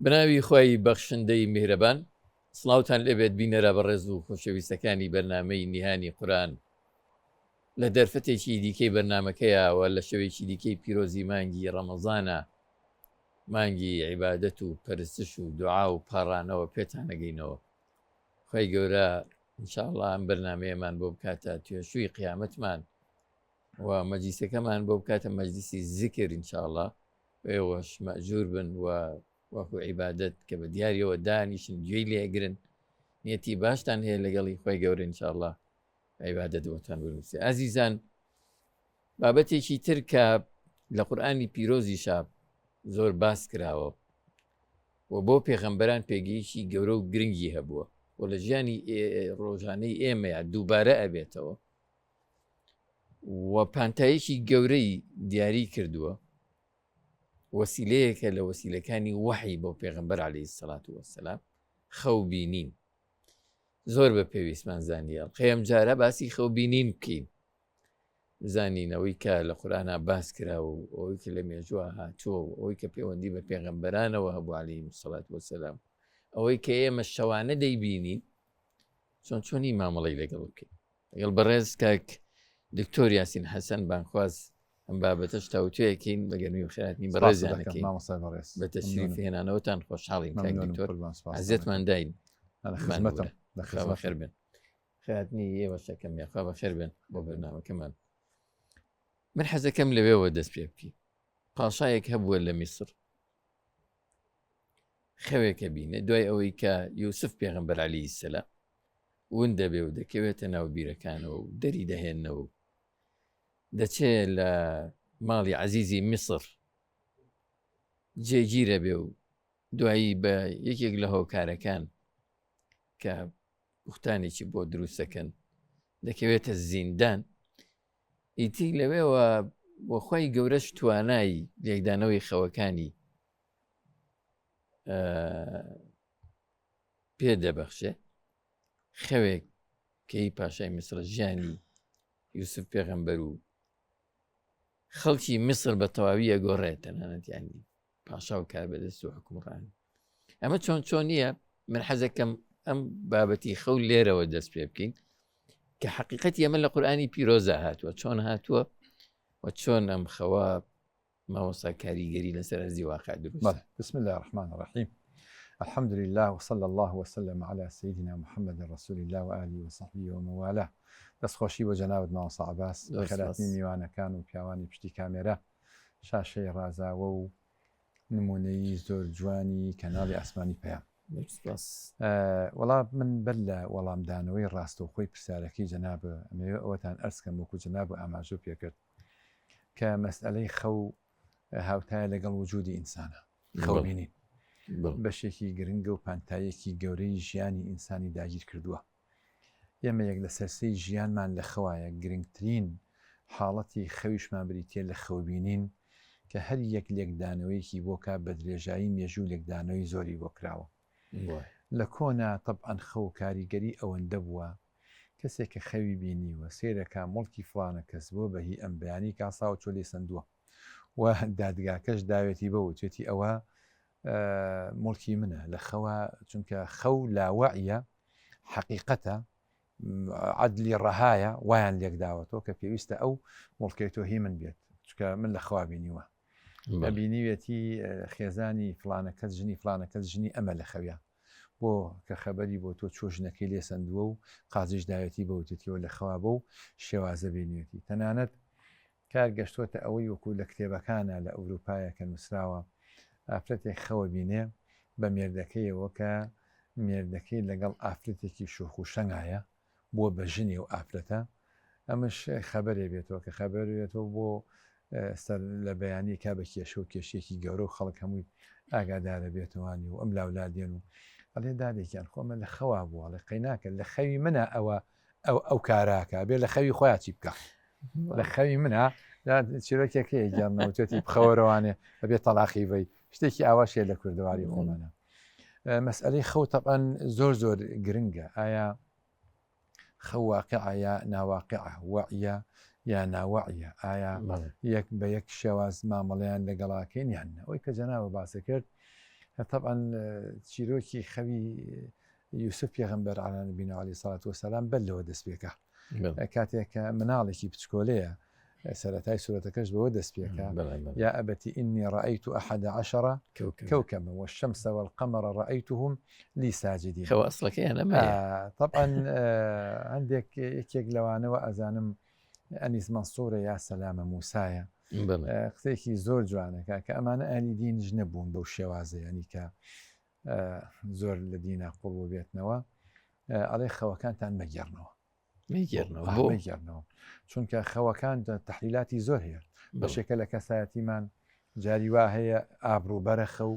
بناوی خۆی بەخشندەی میهرەبان سڵاوتان لێبێت بینەرە بەڕێز و خۆشەویستەکانی بەرنامەی نیهانی قورآن لە دەرفەتێکی دیکەی بەرنمەکەیەوە لە شەوێکی دیکەی پیرۆزی مانگی ڕەمەزانە مانگی عیبادەت و پەرستش و دوعا و پاڕانەوە پێتانەگەینەوە خۆی گەورە ئینشاءڵڵا ئەم بەرنمەیەمان بۆ بکاتە توێشووی قیامەتمان و مەجلیسەکەمان بۆ بکاتە مەجلیسی زیکر ئینشاءڵڵا ئێوەش مەئجور بن و وەکو عیبادەت کە بە دیاریەوە دانیشن گوێی لێگرن نیەتی باشتان هەیە لەگەڵی خۆی گەورە ئینشاءڵڵا عیبادەت بۆتان بنووسێ. ئازیزان بابەتێکی تر کە لە قورئانی پیرۆزی شاب زۆر باس کراوە و بۆ پێغەمبەران پێگەیشی گەورە و گرنگی هەبووە و لە ژیانی ڕۆژانەی ئێمەیە دووبارە ئەبێتەوە و پانتایشی گەورەی دیاری کردووە وەسیلەیەکە لە وەسیلەکانی وحی بۆ پێغەمبەر عەلەیهی سەڵات وەسەلام خەوبینین. زۆر بە پێویستمان زانیال قەیەم جارە باسی خەوبینین بکەین بزانینەوەی کە لە قورئانە باس کراوە و ئەوەی کە لە مێژووە هاتووە و ئەوەی کە پەیوەندی بە پێغەمبەرانەوە هەبوو عەلەیهیمۇ الصەڵاة وەسەلام ئەوەی کە ئێمە شەوانە دەیبینین چۆنی مامەڵەی لەگەڵ بکەین لەگەڵ بەڕێز کاک دکتۆر یاسین حەسەن بانخواز ئەم بابەتەش تاوتوێکین بەگەرمی و خێراتنی بەڕێزیانەکەین بە تەشریف هێنانەوەتان خۆشحاڵین کاک دکتۆر عەزیەتمان داین خوا بەخێر بێن خێراتنی ئێوە شەکەم یاخوا بەخێر بێن بۆ بەرنامەکەمان. من حەزەکەم لەوێەوە دەست پێ بکەین. پاشایەک هەبووە لە میسر خەوێکە بینێ دوای ئەوەی کە یوسف پێغەمبەر عەلەیهی سەلام ون دەبێ و دەکەوێتە ناو بیرەکانەوە و دەری دەهێننەوە و دەچێت لە ماڵی عەزیزی میسر جێگیرە بێ و دوایی بە یەکێک لە هۆکارەکان کە بوختانێکی بۆ دروستەکەن دەکەوێتە زیندان ئیتی لەوێەوە بۆ خۆی گەورەش توانایی لێکدانەوەی خەوەکانی پێ دەبەخشێ خەوێک کەی پاشای میسر ژیانی یوسف پێغەمبەر و خەڵکی میسر بە تەواوی ئەگۆڕێت تەنانەت یانی پاشا و کاربەدەست و حکومڕانی ئەمە چۆن نییە. من حەزەکەم ئەم بابەتی خەو لێرەوە دەست پێ بکەین کە حقیقەتی ئەمە لە قورئانی پیرۆزە هاتووە چۆن هاتووە و چۆن ئەم خەوا ماوەسا کاریگەری لەسەر هەرزی واقع دروست. بسم الله الرحمن الرحيم الحمد لله وصلى الله وسلم على سيدنا محمد رسول الله وآله وصحبه ومن والاه. دەستخۆشی بۆ جەنابەت مامۆستا عەباس خێراتنی میوانەکان و پیاوانی پشتی کامێرە شاشەی ڕازاوە و نمونەی زۆر جوانی کەناڵی ئاسمانی پەیام. وەڵام من بەر لە وەڵامدانەوەی ڕاستەوخۆی پرسیارەکەی جەنابە ئەمەوێ ئەوەتان ئەرزکەم وەکو جەناب و ئاماژە پێکرد کە مەسئلەی خەو هاوتایە لەگەڵ وجودی ئینسانە. خەوبینین بەشێکی گرنگە و پانتایەکی گەورەی ژیانی ئینسانی داگیر کردووە. ئێمە یەک لە سەرسەی ژیانمان لە خەوایە گرنگترین حاڵەتی خەویشمان بریتێ لە خەوبینین کە هەر یەک لێکدانەوەیکی بۆ کا بە درێژایی مێژوو لێکدانەوەی زۆری بۆ کراوە. لە کۆنا تەبعەن خەو کاریگەری ئەوەندە بووە کەسێک کە خەوی بینیوە سێرەکە مڵکی فڵانە کەس بۆ بەهی ئەم بەیانی کاسا و چۆ لێ سندووە و دادگاکەش داوێتی بەوە توێتی ئەوە مڵکی منە لە خەوە چونکە خەو لاوەعیە حقیقەتە عەدلی ڕەهایە وایان لێک داوەتەوە کە پێویستە ئەو مڵکەی تۆ هی من بێت چونکە من لە خەوا بینیوە بینیوێتی خێزانی فڵانە کەس ژنی فڵانە کەس ژنی ئەمە لە خەویە بۆ کە خەبەری بۆ تۆ چۆ ژنەکەی لێ سندووە و قازیش داوێتی بەوتێتیەوە لە خەوا بۆ و شێوازە بینیوێتی تەنانەت کار گەشتوتە ئەوەی وەکو لە کتێبەکانە لە ئەوروپایە کە نووسراوە ئافرەتێک خەوە بینێ بە مێردەکەیەوە کە مێردەکەی لەگەڵ ئافرەتێکی شوخ و شەنگایە بۆ بە ژنی و ئافرەتە ئەمەش خەبەرێ بێتەوە کە خەبەر بێتەوە بۆ سەر لە بەیانی کا بە کێشە و کێشێکی گەورە و خەڵک هەمووی ئاگادارە بێتەوانی و ئەم لاولادێن و ئەڵێ دادێکیان خۆمە لە خەوا بووە لە قەیناکە لە خەوی منە ئەو کاراکە بێ لە خەوی خۆیان چی بکە لە خەوی منە چیرۆکێکەیە گیاننەوتێتی بخەوەرەوانێ بەبێ تەلاقی بی شتێکی ئاواشێ لە کوردەواری خۆمانە. مەسئلەی خەو تەبعەن زۆر گرنگە. ئایا خەو واقعە یا ناواقعە وەعیە یا ناوەعیە ئایا یەک بە یەک شێواز مامەڵەیان لەگەڵاکەین یان ئەوەی کە جەنابە باسە کرد طبعا تشيروكي خوي يوسف يغنبر على نبينا عليه الصلاة والسلام بل دەست پێکە کاتێک مناڵێکی بچکۆلەیە سەرەتای سورەتەکەش بەوە دەست پێکە يا أبت إني رأيت 11 كوكبا والشمس والقمر رأيتهم لي ساجدين. خو أصلك أنا ما طبعا عندك يكيك لوانەوە ئەزانم ئەنیس منسوورە یا سەلامە موسایە قسێکی زۆر جوانەکە کە ئەمانە ئەلی دینیش نەبوون بەو شێوازە ینی کە زۆر لە دینە قوڵ بێتنەوە ئەڵێ خەوەکانتان مەگەڕنەوە میگەڕنەوە چونکە خەوەکان تەحلیلاتی زۆر هەیە بەشێکە لە کەسایەتیمان جاری وا هەیە ئابروو بەرەخە و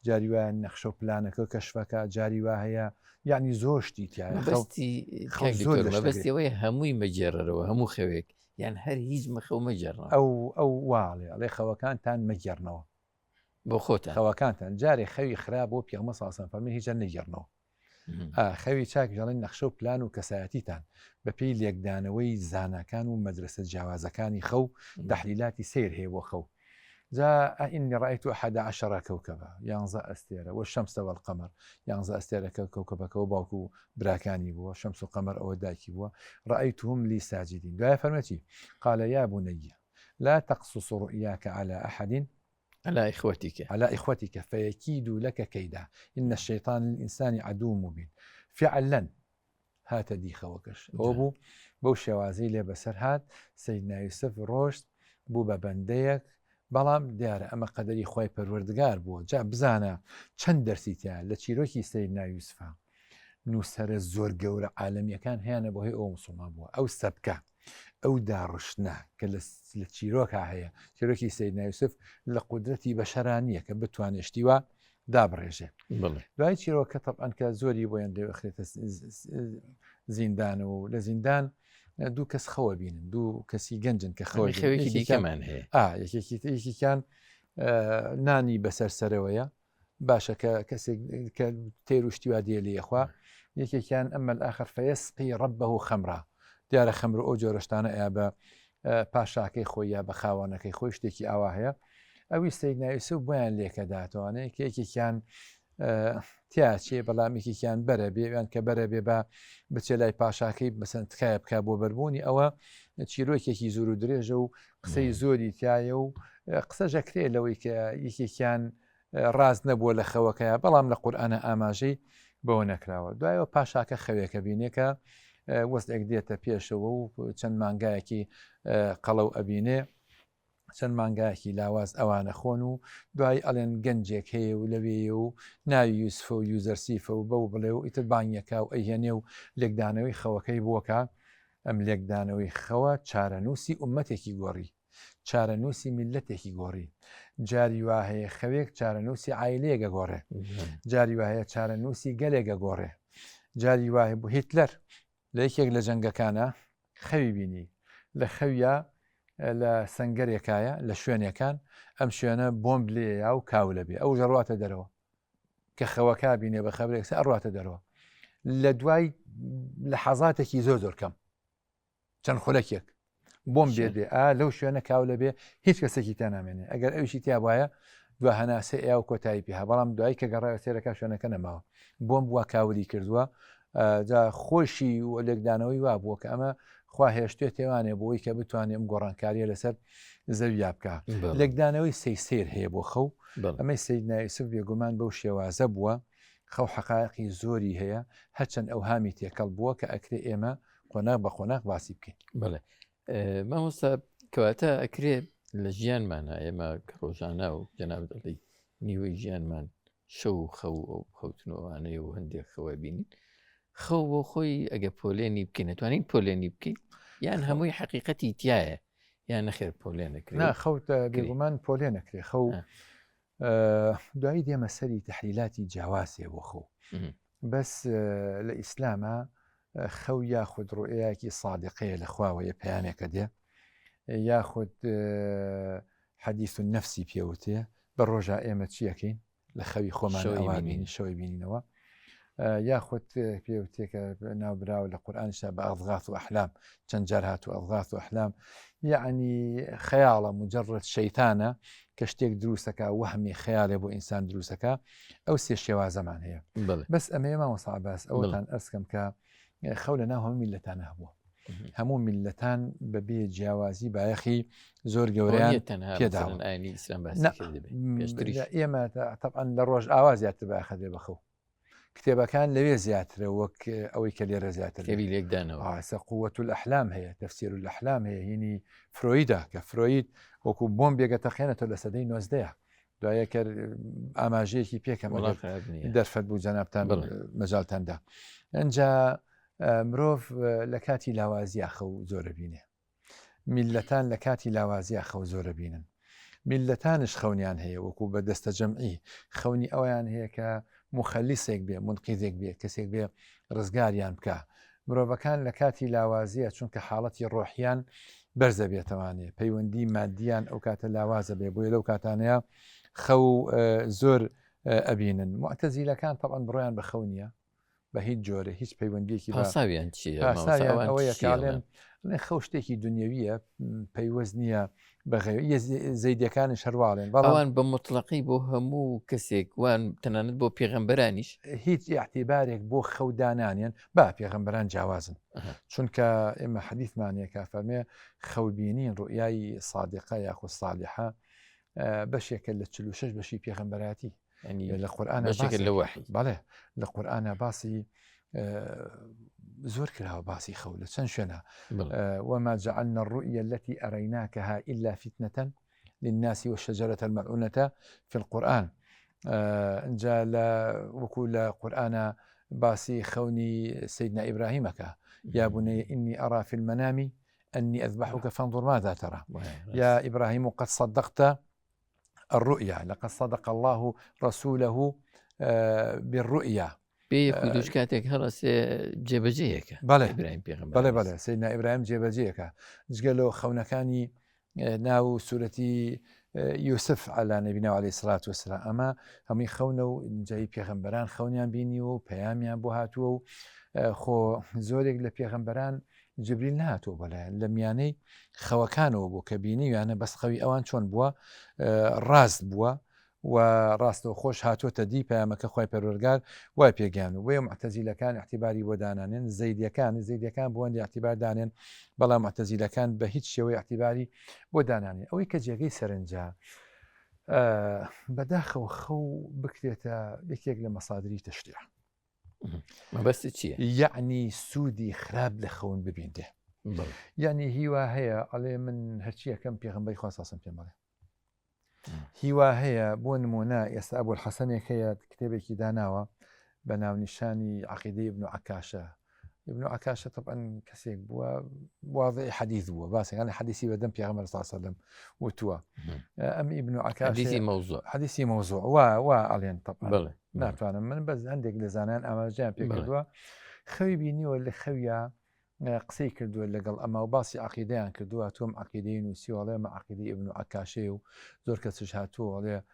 جاری وایە نەخشە و پلانەکە کەشفەکە جاری وا هەیە یعنی زۆر شتی تایە بەستیەوەی هەمووی مەجێڕەرەوە هەموو خەوێک یان هەر هیچ مەخەو مەجێڕنەوە ئەو واڵێ ئەڵێ خەوەکانتان مەگەڕنەوە بۆ خۆتان خەوەکانتان جارێ خەوی خراپ بۆ پێغەمبەر صلی الله علیه و سلم هیچ نەگەڕنەوە خەوی چاک ژەڵێن نەخشە و پلان و کەسایەتیتان بەپێی لێکدانەوەی زانەکان و مەدرسە جیاوازەکانی خەو تەحلیلاتی سیر هەیە بۆ خەو جاء إني رأيت 11 كوكبا يانزا أستيرة والشمس والقمر يانزا أستيرة كوكبا كوباكو براكاني بوا الشمس والقمر أو داكي بوا رأيتهم لي ساجدين دعا فرمتي قال يا بني لا تقصص رؤياك على أحد على إخوتك فيكيدوا لك كيدا إن الشيطان للإنسان عدو مبين فعلا هات دي خوكش أبو بو شوازي لي بسر هات سيدنا يوسف روشت بو ببنديك بەڵام دیارە ئەمە قەدەری خۆی پەروەردگار بووە جا بزانە چەند دەرسیتە لە چیرۆکی سەیدنا یوسفە نووسەرە زۆر گەورە عالەمیەکان هیانە بۆ هەی ئەو مسڵمان بووە ئەو سەبکە ئەو داڕشتە کە لە چیرۆکە هەیە چیرۆکی سەیدنا یوسف لە قودرەتی بەشەرانیە کە بتوانێشتیوە دابڕێژێ دوای چیرۆکە تەبعەن کە زۆری بۆیان دەخرێتە زیندانەوە و لە زیندان دوو کەس خەوە بینن دوو کەسی گەنجن کە خەوێکی دیکەمان هەیە یەکێکیان نانی بەسەر سەرەوەیە باشە کە کەسێک کە تێر و شتیوا دێ لێخوا یەکێکیان ئەمە ئاخر فەیەسقی ڕەبەهو خەمرا دیارە خەمر ئەو جۆرەشتانە ئەیا بە پاشاکەی خۆی یا بە خاوانەکەی خۆی شتێکی ئاوا هەیە ئەوی سەیدنا یوسف بۆیان لێکە داتوانێت کە یەکێکیان تیاچێ بەڵامێکیان بەرە بێوان کە بەرە بێ بە بچێ لای پاشاکەی بەسەند تکایە بک بۆ بەربوونی ئەوە چیرۆکێکی زۆر و درێژە و قسەی زۆری تایە و قسە ژەکرێ لەوەی کە یەکێکیان ڕاز نەبووە لە خەوەکەیە بەڵام لە قورئانە ئاماژەی بەوە نەکراوە دوایەوە پاشاکە خەوێکە بینێکە وەستێک دێتە پێشەوە و چەند مانگایەکی قەڵەو ئەبینێ چەند مانگایەکی لاواز ئەوانە خۆن و دوای ئەڵێن گەنجێک هەیە و لەوێ و ناوی یوسفە و یوزەرسیفە و بەو بڵێ و ئیتر بانیەکە و ئەیهێنێ و لێکدانەوەی خەوەکەی بووەکە ئەم لێکدانەوەی خەوە چارەنووسی ئومەتێکی گۆڕی چارەنووسی میلەتێکی گۆڕی جاری وا هەیە خەوێک چارەنووسی عایلەیەگە گۆڕێ جاری وا هەیە چارەنووسی گەلێگە گۆڕێ جاری وایە بوو هیتلەر لە یەکێک لە جەنگەکانە خەوی بینی لە خەویە لە سنگەرێکایە لە شوێنەکان ئەم شوێنە بۆمب لێیا و کاو لەبێ ئەو ژەڕاتە دەرەوە کە خەوەکە بینێ بە خەبرێک ئەڕاتە دەرەوە لە دوای لە حەزاتێکی زۆر زۆر کەم چەند خولەکێک بۆم بێ لەو شوێنە کاو لەبێ هیچ کەسێکی تا نامێنێ ئەگەر ئەوشی تیا وایە دو هەناسە ئێ و کۆتایی پێها بەڵام دوایی کە گەڕایە سێرەکە شوێنەکە نەماوە بۆم بووە کاوری کردووە جا خۆشی و لێکدانەوەی وا بووە کە ئەمە خوا هێشتێ تێوانێ بۆی کە بتوانێم گۆڕانکاریە لەسەر زەویا بکە لێکدانەوەی سەیر هەیە بۆ خەو ئەمەی سەیدنا یوسف بێگومان بەو شێوازە بووە خەو حەقایقی زۆری هەیە هەرچەند ئەو هامی تێکەڵ بووە کە ئەکرێ ئێمە قۆناغ بە قۆناغ باسی بکەین بڵێ مامۆستا کەواتە ئەکرێ لە ژیانمانە ئێمە کە ڕۆژانە و جەناب دەڵی نیوەی ژیانمان شەو خەو ئەو خەوتنەوەوانەیە و هەندێک خەوە بینین خەو بۆ خۆی ئەگە پۆلێنی بکەین نتوانین پۆلێنی بکەین یان هەمووی حەقیقەتی تایە یان نەخێر پۆلێنەکرێ خەوتە بێگومان پۆلێ نەکرێ خەو دوایی دێمە سەری تەحلیلاتی جیاوازێ بۆ خەو بەس لە ئیسلامە خەو یاخود ڕوئەیەکی سادقەیە لە خواوەیە پەیامێکە دێ یاخود حەدیث النەفسی پێوتێ بە ڕۆژە ئێمە چیەکەین لە خەوی خۆمان ئەوابینی شەوی بینینەوە یاخود پێوتێکە ناوبراوە لە قورئانشا بە ئەضغاث و ئەحلام چەند جار هات و ئەضغاث و ئەحلام یعنی خەیاڵە مجرد شەیتانە کە شتێک دروستەکە وەهمی خەیاڵێ بۆ ئینسان دروستەکە ئەو سێ شێوازەمان هەیە بەس ئەمەیە مامۆستا عەباس ئەوەتان ئەرزکەم کە خەو لە ناو هەموو میلەتانە هەبووە هەموو میلەتان بەبێ جیاوازی بایەخی زۆر گەورەیان پێداون ئێمە تەبعەن لە ڕۆژ ئاوا زیاتر بایەخە دێ بەخەو کتێبەکان لەوێ زیاترە وەک ئەوەی کە لێرە زیاتر لێکدانەوە قووەت الأحلام هەیە تەفسیر الأحلام هەیە هینی فرۆیدا کە فرۆید وەکو بۆم بێگە تەخێنێتەوە لە سەدەی 19 دوایە کرد ئاماژەیەکی پێکەم دەرفەت بوو جەنابتان مەجاڵتاندا ئەنجا مرۆڤ لە کاتی لاوازیە خەو زۆرە بینێ میلەتان لە کاتی لاوازیە خەو زۆرە بینن میلەتانش خەونیان هەیە وەکو بە دەستە جەمعی خەونی ئەویان هەیە کە مخەلیسێک بێ منقیزێک بێ کەسێک بێ ڕزگاریان بکە مرۆڤەکان لە کاتی لاوازیە چونکە حاڵەتی ڕۆحیان بەرزە بێتەوانێ پەیوەندی مادیان ئەو کاتە لاوازە بێ بۆیە لەو کاتانەیە خەو زۆر ئەبینن معتەزیلەکان تەبعەن بڕۆیان بە خەو نییە بە هیچ جۆرە هیچ پەیوەندیەکی پاساویان ئەوەیە کاڵێن خەو شتێکی دنیەویە پەیوەست نییە بەغێ زەیدەکانی شەرواڵێن بەڵام بە مطلقی بۆ هەموو کەسێک وان تەنانەت بۆ پێغەمبەرانیش هیچ اعتیبارێک بۆ خەودانانیان با پێغەمبەران جیاوازن چونکە ئێمە حەدیثمانەیە فەرمێ خەوبینین ڕوئیای صادقە یاخود صالحە بەشێکە لە 46 بەشی پێغەمبەراتی لە قورئان بەڵێ لە قورئانە باسی زۆر کراوە باسی خەو لە چەند شوێنە وما جعلنا الرؤيا التي أريناكها إلا فتنة للناس والشجرة الملعونة في القرآن جا وەکو لە قورئانە باسی خەونی سيدنا إبراهيمەکە يا بني إني أرى في المنام أني أذبحك فانظر ماذا ترى يا إبراهيم قد صدقت الرؤيا لقد صدق الله رسوله بالرؤيا دوش کاتێک هەڵەس جێبەجەیەکە بەڵێ سيدنا إبراهيم جێبەجەیەکە جگە لەوە خەونەکانی ناو سوورەتی یوسف على نبينا عليه الصلاة والسلام ئەمە هەمووی خەونە و جای پێغەمبەران خەونیان بینی و پەیامیان بۆ هاتووە و خۆ زۆرێک لە پێغەمبەران جبریل نهاتوە بەلایەن لە میانەی خەوەکانەوە بۆ کە بینیویانە بەس خەوی ئەوان چۆن بووە ڕاست بووە و ڕاستەوە خۆش هاتوۆتە دی پەیامەکە خۆی پەروەردگار وای پێگیان و وێ معتەزیلەکان احتیباری بۆ دانانێن زەیدیەکان بۆەوەندی احتیبار دانێن بەڵام معتەزیلەکان بە هیچ شێوەی احتیباری بۆ دانانێن ئەوەی کە جێگەی سەرنجە بەداخەوە خەو بکرێتە یەکێک لە مەسادری تەشریع مەبەستی چییە؟ یعنی سوودی خراپ لە خەون ببیندێ یعنی هیوا هەیە ئەڵێ من هەرچیەکەم پێغەمبەری خوا ساسم پێم بڵێ هیوا هەیە بۆ نمونە ئێستا ئەبول حەسەنێک هەیە کتێبێکی داناوە بە ناونیشانی عەقیدەی ئیبن عەکاشە ابن عكاشة طبعا كسيك بوا واضح حديث بوا بس يعني حديثي بدم في عمر صلى الله عليه وسلم وتوا أم ابن عكاشة حديثي موضوع وعليا طبعا بله نعم فأنا من بس عندك لزانان أما جانب كدوا خوي بيني ولا خويا قسي كردوا اللي قال أما وباسي عقيدين كردوا توم عقيدين وسيوا ما عقيدي ابن عكاشة وزور كسجهاتو عليه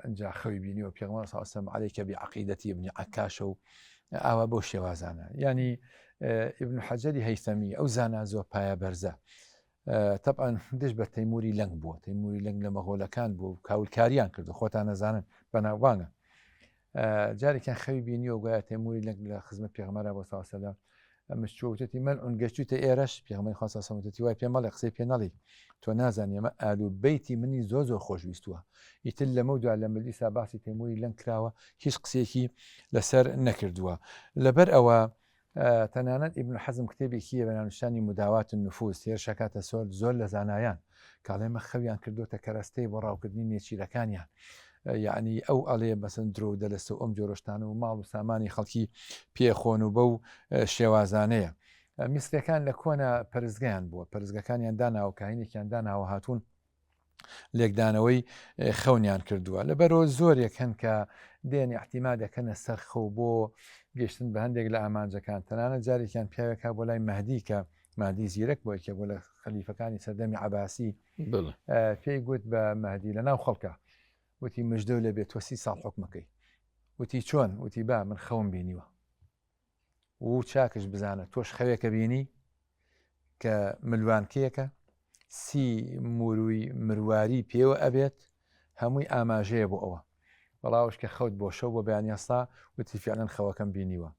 انجا خوي بيني وفي عمر صلى الله عليه وسلم عليك بعقيدتي ابن عكاشة ئاوا بۆ شێوازانە ینی ئیبن حەجەری هەیثەمی ئەو زانە زۆر پایە بەرزە طبعاً دش بە تەیموری لەنگ بووە تەیموری لەنگ لە مەغۆلەکان بوو کاولکاریان کردو خۆتان نەزانن بەناوبانگە جارێکیان خەوی بینیوە گویا تەیموری لەنگ لە خزمەت پێغەمبەرە بۆ ساسەلا مشتوتەتی مەلعون گەشتوتە ئێرەش پێغەمبەری خوا سەڵەتی وای پێم مەڵێ قسەی پێ نەڵێ تۆ نازانی ئەمە ئالو بەیتی منی زۆر خۆشویستووە ئیتر لەمە دوا لە مەجلیسا باسی تەیموری لەنگ کراوە هیچ قسێکی لەسەر نەکردووە لەبەر ئەوە تەنانەت ئیبن حەزم کتێبێکیە بە ناونیشانی مداوات النفوس هێرشەکاتە زۆر لە زانایان کاڵێمە خەویان کردوتە کەرەستەی بۆ ڕاوکردنی نێچیرەکانیان یعنی ئەو ئەڵێ بەسن درۆ دەلەستە ئەم جۆرەشتان و ماڵ و سامانی خەڵکی پێخۆن و بەو شێوازانەیە میسرەکان لە کۆنە پەرزگیان بووە پەرزگەکانیان داناوە کاهینێکیان داناوە هاتوون لێکدانەوەی خەونیان کردووە لەبەرەوە زۆرێک هەن کە دێنی احتیما دەکەنە سەر خەو بۆ گەشتن بە هەندێک لە ئامانجەکان تەنانەت جارێکیان پیاوێکا بۆ لای مەهدی کە مادی زیرەک بۆ یەکێ بۆ لە خەلیفەکانی سەردەمی عەباسی پێی گوت بە مەهدی لە ناو خەڵکە وتی مژدە لە بێت 30 ساڵ حکمەکەی وتی چۆن وتی با من خەوم بینیوە و چاکش بزانە تۆش خەوێکە بینی کە ملوانکەیەکە سی موروی مرواری پێوە ئەبێت هەمووی ئاماژەیە بۆ ئەوە بەڵاوش کە خەوت بۆ شەو بۆ بەیانی ئێستا وتی فعلەن خەوەکەم بینیوە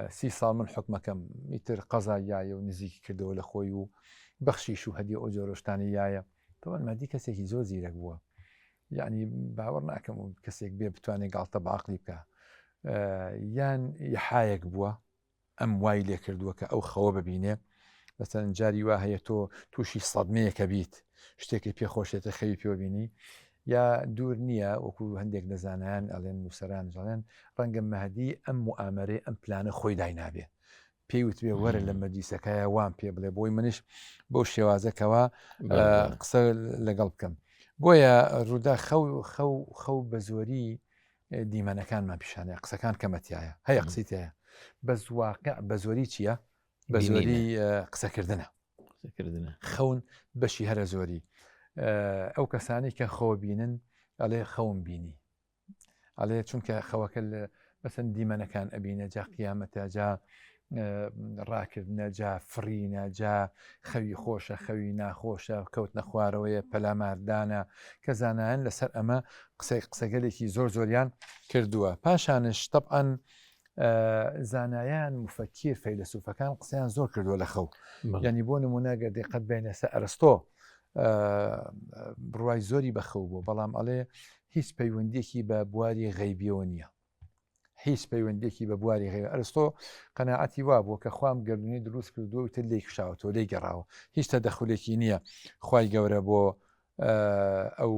30 ساڵ من حکمەکەم میتر قەزایایە و نزیکی کردەوە لە خۆی و بەخشیش و هەدی ئەو جۆرەشتانی یایە تەوان مادی کەسێکی زۆر زیرەک بووە یعنی باوەڕ ناکەم و کەسێک بێ بتوانێت گاڵتە بەعقلی بکە یان یحایەک بووە ئەم وای لێ کردووە کە ئەو خەوە ببینێ لەسەن جاری وا هەیە تۆ تووشی سەدمەیەکە بیت شتێکی پێخۆشێتە خەوی پێوبینی یا دوور نییە وەکو هەندێک لەزانیان ئەڵێن نووسەران جەڵێن ڕەنگە مەهدی ئەم موئامەرێ ئەم پلانە خۆی داینابێ پێی وتبێ وەرە لە مەجلیسەکەیە وام پێ بڵێ بۆی منش بەو شێوازەکەەوە قسە لەگەڵ بکەم بۆیە ڕوودا خەو بە زۆری دیمەنەکانمان پیشانەیە قسەکان کەمەتیایە هەیە قسەی هەیە بەس واقع بە زۆری چییە بە زۆری قسەکردنە خەون بەشی هەرە زۆری ئەو کەسانی کە خۆ بینن ئەڵێ خەوم بینی ئەڵێ چونکە خەوەکە بەسەن دیمەنەکان ئەبینە جا قیامەتە جا ڕاکردنە جا فرینە جا خەوی خۆشە خەوی ناخۆشە کەوت نەخوارەوەیە پەلاماردانە کە زانایان لەسەر ئەمە قسەگەلێکی زۆر زۆریان کردووە پاشانش طبعاً زانایان مفەکیر فەیلسوفەکان قسەیان زۆر کردووە لە خەو یعنی بۆ نمونە گەردێقەت بینە سە ئەرستۆ بڕوای زۆری بەخەو بوو بەڵام ئەڵێ هیچ پەیوەندێکی بە بواری غەیبیەوە نییە هیچ پەیوەندێکی بە بواری غەیب ئەرستۆ قەناعەتی وا بووە کە خوام گەردونی دروست کردووە تر لێی خشاوەتەوە لێی گەڕاوە هیچ تەدەخولێکی نییە خوای گەورە بۆ ئەو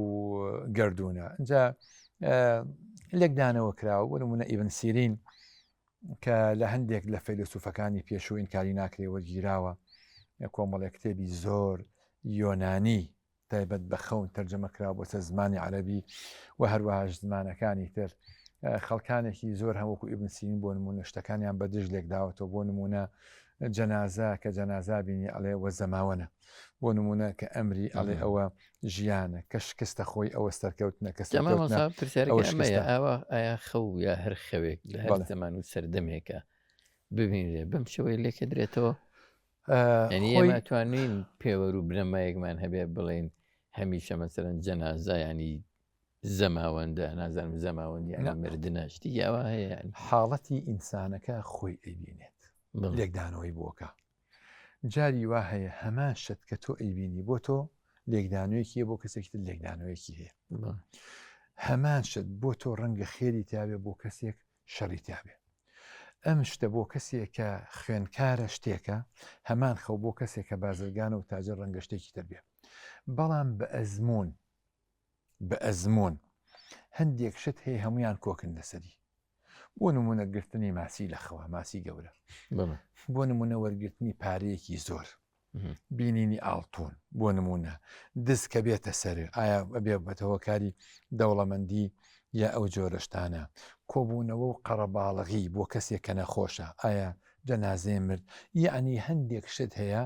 گەردونە اینجا لێکدانەوە کراوە بۆ نمونە ئیبن سیرین کە لە هەندێک لە فەیلسوفەکانی پێشوو ئینکاری ناکرێ وەرگیراوە کۆمەڵێک کتێبی زۆر یۆنانی تایبەت بە خەون تەرجەمە کراوە بۆ زمانی عەرەبی و هەروەهاش زمانەکانی تر خەڵکانێکی زۆر هەمووکو ئیبن سیرین بۆ نمونە شتەکانیان بە دژ لێکداوەتەوە بۆ نمونە جەنازە کە جەنازا بینی ئەڵێ وە زەماوەنە بۆ نمونە کە ئەمری ئەڵێ ئەوە ژیانە کە شکستە خۆی ئەوە سەرکەوتنە ئایا خەو یا هەر خەوێک لە هەر زەمان و سەردەمێکە ببینێ بەم شەوەی لێکە درێتەوە ئێمە توانین پێوەرو بنەمایەکمان هەبێ بڵێن هەمیشە مەسەرەن جەنازە ینی زەماوەندە نازانم زەماوەندیانە مردنە شتی یاوە هەیە حاڵەتی ئینسانەکە خۆی ئەیبینێت لێکدانەوەی بۆکە جاری وا هەیە هەمان شت کە تۆ ئەیبینی بۆ تۆ لێکدانوەیەکیە بۆ کەسێکی لێکدانەوەیەکی هەیە هەمان شت بۆ تۆ ڕەنگە خێری تابێ بۆ کەسێک شەڕی تابێ ئەم شتە بۆ کەسێک کە خوێنکارە شتێکە هەمان خەو بۆ کەسێک کە بازرگانە و تاجر ڕەنگە شتێکی تربێ بەڵام بە ئەزمون هەندێک شت هەیە هەمویان کۆکن لەسەری بۆ نمونە گرتنی ماسی لە خەوە ماسی گەورە بۆ نمونە وەرگرتنی پارەیەکی زۆر بینینی ئاڵتون بۆ نمونە دز کە بێتە سەر ئایا بێ بەتەوە کاری دەوڵەمەندی یا ئەو جۆرەشتانە کۆبوونەوە و قەرەباڵغی بۆ کەسێک کە نەخۆشە ئایا جەنازەی مرد یعنی هەندێک شت هەیە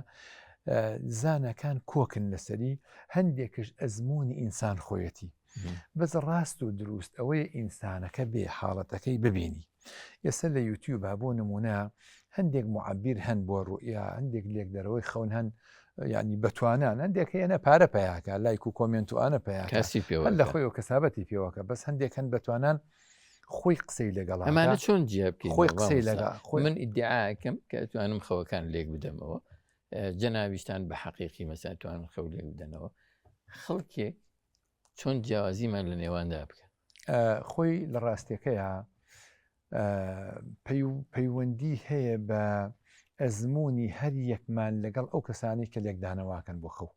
زانەکان کۆکن لەسەری هەندێکش ئەزمموی ئینسان خۆیەتی بەس ڕاست و دروست ئەوەیە ئینسانەکە بێ حاڵەتەکەی ببینی ئێستا لە یوتیوبە بۆ نمونە هەندێک معبیر هەن بۆ ڕوئیا هەندێک لێک دەرەوەی خەون هەن ینی بەتوانان هەندێک هەیەنە پارە پیاکە لایک و کۆمنت و ئانە پیاکە لە خۆی و کەسابەتی پێوەکە بەس هەندێک هەن بەتوانان خۆی قسەی لەگەڵ ئەمانە چۆن جیاب خۆی قسەی لەگە من ئیدعاکەم کە توانم خەوەکان لێک بدەمەوە جەناویشتان بە حەقیقی مەسا توانن خەو لێک بدەنەوە خەڵکێک چۆن جیاوازیمان لە نێواندا بکە خۆی لە ڕاستیەکەیە پەیوەندی هەیە بە ئەزمموی هەر یەکمان لەگەڵ ئەو کەسانی کە لێکدانەوەکەن بۆ خەو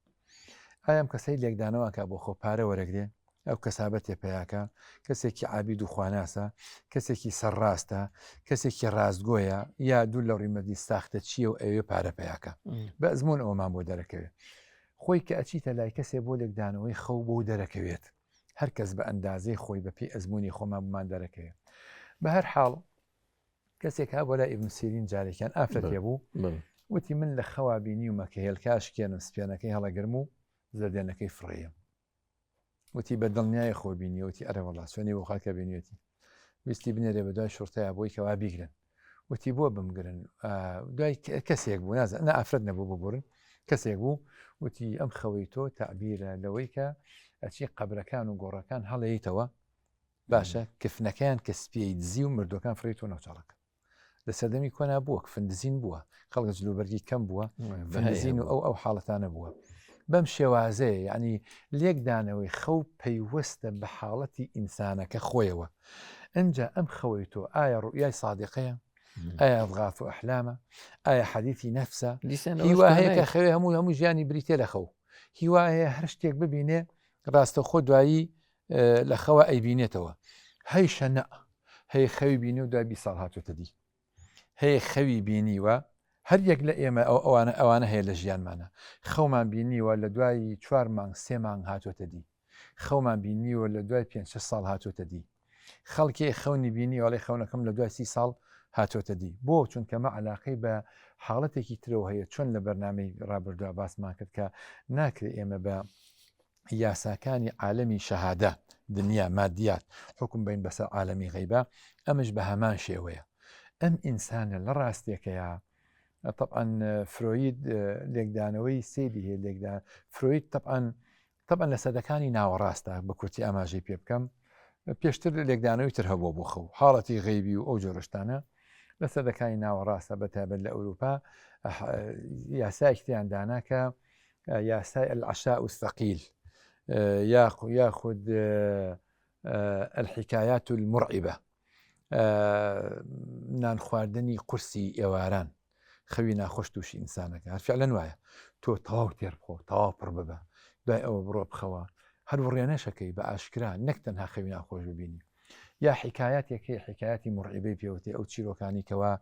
ئایم کەسەی لێکدانەوەکە بۆ خۆ پارە وەرەگرێ ئەو کەسابەتێ پیاکە کەسێکی عابید و خواناسە کەسێکی سەرڕاستە کەسێکی ڕاستگۆیە یا دوو لە ڕیمەدی ساختە چییە و ئەوێ پارە پیاکە بە ئەزممون ئەومان بۆ دەرەکەوێت خۆی کە ئەچیتە لای کەسێ بۆ لێکدانەوەی خەو بۆ دەرەکەوێت هەر کەس بە ئەندازەی خۆی بەپی ئەزمموی خۆمان بمان دەرەکەوێت بە هەر حاڵ کەسێک ها بۆ لای ئیبن سیرین جارێکیان ئافرەتێ بوو وتی من لە خەوا بینی و مەکە هێلکاشکێنم سپێنەکەی هەڵەگرم و زەردێنەکەی فڕێم وتی بە دڵنیای خۆ بینی وتی ئەرە وەڵا سوێنی بۆ خاکە بینێتی ویستی بنێرێ بە دوای شورتەیە بۆی کەوا بیگرن وتی بۆ بمگرن دوای کەسێک بوو نازە نە ئافرەت نەبوو ببورن کەسێک بوو وتی ئەم خەوەی تۆ تعبیرە لەوەی کە ئەچی قەبرەکان و گۆڕەکان هەڵەیەیتەوە باشە کفنەکەیان کە سپی دزی و مردوەکان فڕێتەوە ناوچڵک لە سەردەمی کۆنا بووە فندزین بووە خەڵک جلوبەرگی کەم بووە فندزین و ئەو حاڵەتانە بووە بەم شێوازەیە یعنی لێکدانەوەی خەو پەیوەستە بە حاڵەتی ئینسانەکە خۆیەوە ئەنجا ئەم خەوەی تۆ ئایا ڕوئای صادقەیە ئایا ئەضغاث و ئەحلامە ئایا حەدیثی نەفسە هیوا هەیە کە خەوێ هەموو ژیانی بریتێ لە خەو هیوا هەیە هەر شتێک ببینێ ڕاستەخۆ دوایی لە خەوە ئەیبینێتەوە هەی شەنە هەیە خەوی بینی و دوای 20 ساڵ هاتوۆتە دی هەیە خەوی بینیوە هەر یەک لە ئێمە ئەوانە هەیە لە ژیانمانە خەومان بینیوە لە دوای 4 مانگ 3 مانگ هاتوۆتە دی خەومان بینیوە لە دوای 5-6 ساڵ هاتوۆتە دی خەڵکی خەونی بینی وڵی خەونەکەم لە دوای 30 ساڵ هاتوۆتە دی بۆ چونکەمە علاقەی بە حاڵەتێکی ترەوە هەیە چۆن لە بەرنامەی ڕابردووە باسمان کرد کە ناکرێت ئێمە بە یاساکانی عالەمی شەهادە دنیا مادیات حکم بین بەسەر عالەمی غەیبە ئەمش بە هەمان شێوەیە ئەم ئینسانە لە ڕاستێکەیە طبعا فرۆید لێکدانەوەی سێدی هەیە لێکدان فرۆید طبعا لە سەدەکانی ناوەڕاستە بە کورتی ئاماژەی پێ بکەم پێشتر لێکدانەوەی تر هەبوو بۆ خەو حاڵەتی غەیبی و ئەو جۆرەشتانە لە سەدەکانی ناوەڕاستە بەتابەت لە ئەوروپا یاسایشتیان دانا کە یاسای العشاء الثقيل ياخذ الحكايات المرعبة نان خواردنی قورسی ئێواران خەوی ناخۆش تووشی ئینسانەکە هەر فعلەن وایە تۆ تەواو تێر بخۆ تەواو پڕ ببە دوای ئەوە بڕۆ بخەوە هەر ڕێنەشەکەی بە ئاشکرا نەک تەنها خەوی ناخۆش ببینی یا حکایەتێکی حکایەتی مرعبەی پێوتێ ئەو چیرۆکانی کەوا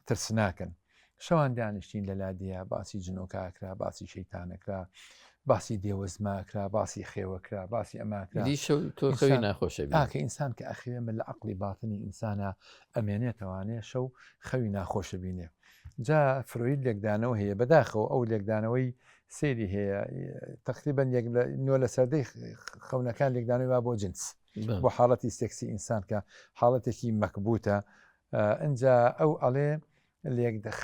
ترسناکەن شەوان دانیشتین لە لادەیە باسی جنۆکاکرا باسی شەیتانەکرا باسی دێوەزماکرا باسی خێوەکرا باسی ئەماکرا تۆ خەوی ناخۆشە کە ئینسان کە ئەخوێمە لە عقلی باتنی ئینسانە ئەمێنێتەوانێ شەو خەوی ناخۆشە بینێ جا فرۆید لێکدانەوە هەیە بەداخەوە ئەو لێکدانەوەی سێری هەیە تقریبا 9 لە سەردەی خەونەکان لێکدانەوەی وا بۆ جنس بۆ حاڵەتی سێکسی ئینسان کە حاڵەتێکی مەکبوتە ئەنجا ئەو ئەڵێ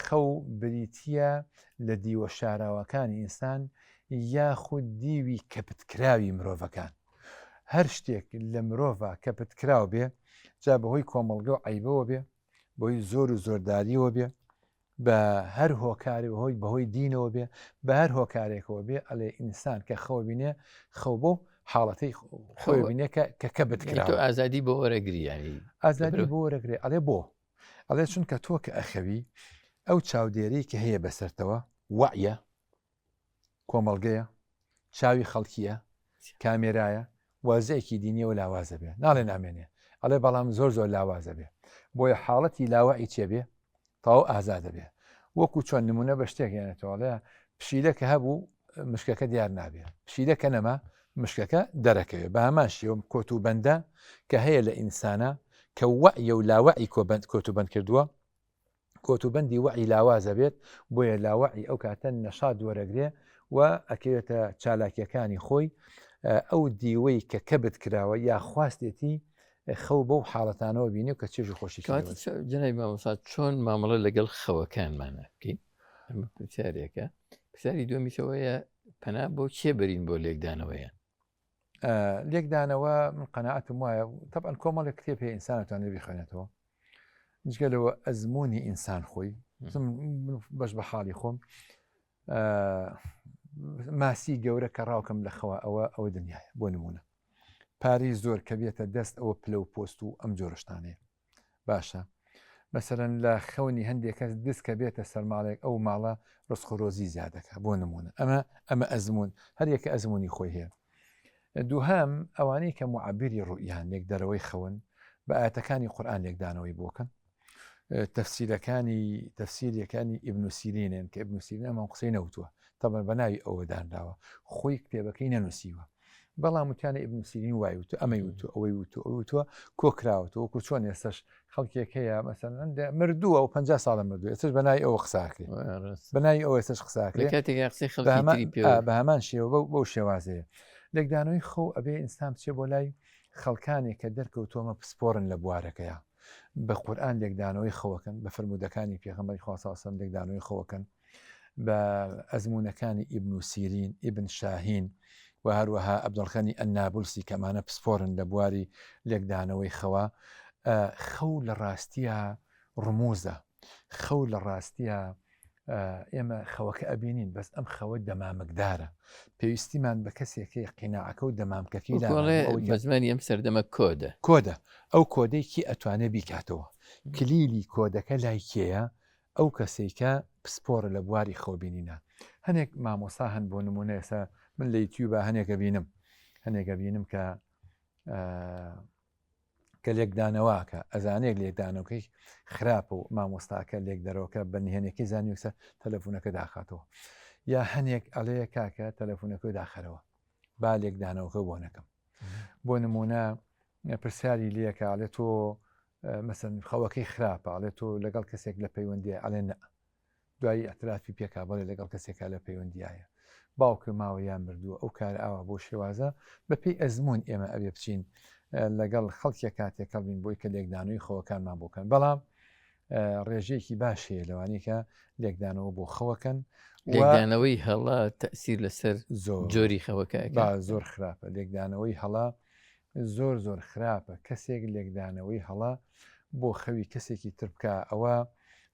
خەو بریتە لە دیوە شاراوەکانی ئینسان یاخود دیوی کەپتکراوی مرۆڤەکان هەر شتێک لە مرۆڤە کەپتکراو بێ جا بەهۆی کۆمەڵگە و عیبەوە بێ بۆی زۆر و زۆرداریەوە بێ بە هەر هۆکاری بەهۆی دینەوە بێ بە هەر هۆکارێکەوە بێ ئەلێ ئینسان کە خەوە بینێ خەو بۆ حاڵەتەی خۆی بینێ کە کەبتکرا ئازادی بۆ وەرەگری ینی ئازادی بۆ وەرەگرێ ئەڵێ بۆ ئەڵێ چونکە تۆ کە ئەخەوی ئەو چاودێری کە هەیە بەسەرتەوە وعیە کۆمەڵگەیە چاوی خەڵکیە کامێرایە وازەیەکی دینیەوە لاوازە بێ ناڵێ نامێنێ ئەڵێ بەڵام زۆر لاوازە بێ بۆیە حاڵەتی لاوەعی چێبێ تاو ئازادە بێ وەکو چۆن نمونە بە شتێک یانێتەوەڵەیە پشیلە کە هەبوو مشکەکە دیار نابێ پشیلە کە نەما مشکەکە دەرەکەوێ بە هەمان شێوە کۆتوبەندە کە هەیە لە ئینسانە کە وعیە و لاوەعی کۆتوبەند کردووە کۆتوبەندی وعی لاوازە بێت بۆیە لاوەعی ئەو کاتە نەشاد وەرەگرێ و ئەکەوێتە چالاکیەکانی خۆی ئەو دیوەی کە کەبت کراوە یا خواستێتی خەو بەو حاڵەتانەوە بینی و کە چێژ خۆشی جنای مامۆستا چۆن مامەڵە لەگەڵ خەوەکانمانە بکەین ئەمە پرسیارێکە پرسیاری دومیشەوەیە پەنا بۆ چێ بەرین بۆ لێکدانەوەیە لێکدانەوە من قەناعەتم وایە طبعاً کۆمەڵێک کتێب هەیە ئینسانەتوانێت بخوێنێتەوە جگەلەوە ئەزمموی ئینسان خۆی بەش بە حاڵی خۆم ماسی گەورە کە ڕاوکەم لە خەوە ئەوە دنیاە بۆ نمونە پارەی زۆر کە بێتە دەست ئەوە پلە و پۆست و ئەم جۆرەشتانەیە باشە مەسەرەن لە خەونی هەندێک کەس دەست کە بێتە سەرماڵێک ئەو ماڵە ڕستخۆرۆزی زیادەکە بۆ نمونە ئەمە ئەزمون هەر یەکە ئەزمموی خۆی هەیە دووهام ئەوانەی کە مععبیری ڕوئیان لێک دەرەوەی خەون بە ئاەتەکانی قورئان لێکدانەوەی بۆکەن تەفسیرەکانی ئیبن سیرینن کە ئیبن سیرین ئەمە قسەی نەوتووە تەبەن بە ناوی ئەوە دانراوە خۆی کتێبەکەی نەنووسیوە بەڵام وتیانە ئیبن سیرین وای وتو ئەمەی وتو ئەوەی وتو ئەوی وتووە کۆکراوەوە وەکو چۆن ئێستش خەڵکێک هەیە مەسەن مردووە و 50 ساڵە مردووە ئێستش بەنای ئەوە قساکرێ بەنای ئەوە ئێستش قساکرێ بە هەمان شێوە بەو شێوازەیە لێکدانەوەی خەو ئەبێ ئینسان بچێ بۆ لای خەڵکانێک کە دەرکەوتۆمە پسپۆرن لە بوارەکەیە بە قورئان لێکدانەوەی خەوەکەن بە فرمودەکانی پێغەمبەری خوا صلی الله علیه و سلم لێکدانەوەی خەوەکەن بە ئەزمونونەکانی ئیبن سیرین، ئیبن شاهین و هەروەها عەبدوڵغەنی ئەنابولسی کەمانە پسپۆرن لە بواری لێکدانەوەی خەوە. خەو لە ڕاستیە ڕموزە، خەو لە ڕاستیە ئێمە خەوەکە ئەبینین، بەس ئەم خەوە دەمامکدارە، پێویستیمان بە کەسێکی قیناعەکە و دەمامکەکەی بە زمانی ئەم سەردەمە کۆدە ئەو کۆدێکی ئەتوانێت بیکاتەوە. کلیلی کۆدەکە لای کێیە؟ ئەو کەسێکە پسپۆرە لە بواری خۆبینینە. هەنێک مامۆسا هەن بۆ نمونە ئێستا من لە یوتیوبە هەنێکە بینم کە لێکدانەوەکە ئەزانێک لێکدانەوەکەی خراپە و مامۆستاکە لێک دەرەوەکە بە نهێنێکی زانیوکسە تەلەفۆنەکە داخاتەوە، یا هەنێک ئەڵەیە کاکە تەلەفۆنەکەی داخەرەوە با لێکدانەوەکە بۆ نەکەم. بۆ نمونە پرسیاری لێکە ئاڵێت تۆ مەسەن خەوەکەی خراپە، ئاڵێت تۆ لەگەڵ کەسێک لە پەیوەندیە، ئەڵێ نە، دوایی ئەترافی پێکا بڵێ لەگەڵ کەسێکا لە پەیوەندیایە، باوکە ماوە یان مردووە، ئەو کار ئاوا بۆ شێوازە بەپێی ئەزمون ئێمە ئەبێ بچین لەگەڵ خەڵکیە کاتێک کەڵبین بۆی کە لێکدانەوەی خەوەکانمان بۆکەن. بەڵام ڕێژەیەکی باشەیە لەوانی کە لێکدانەوە بۆ خەوەکەن. لێکدانەوەی هەڵا تەسیر لەسەر جۆری خەوەکە زۆر خراپە. لێکدانەوەی هەڵا زۆر خراپە. کەسێک لێکدانەوەی هەڵا بۆ خەوی کەسێکی تر بکە، ئەوە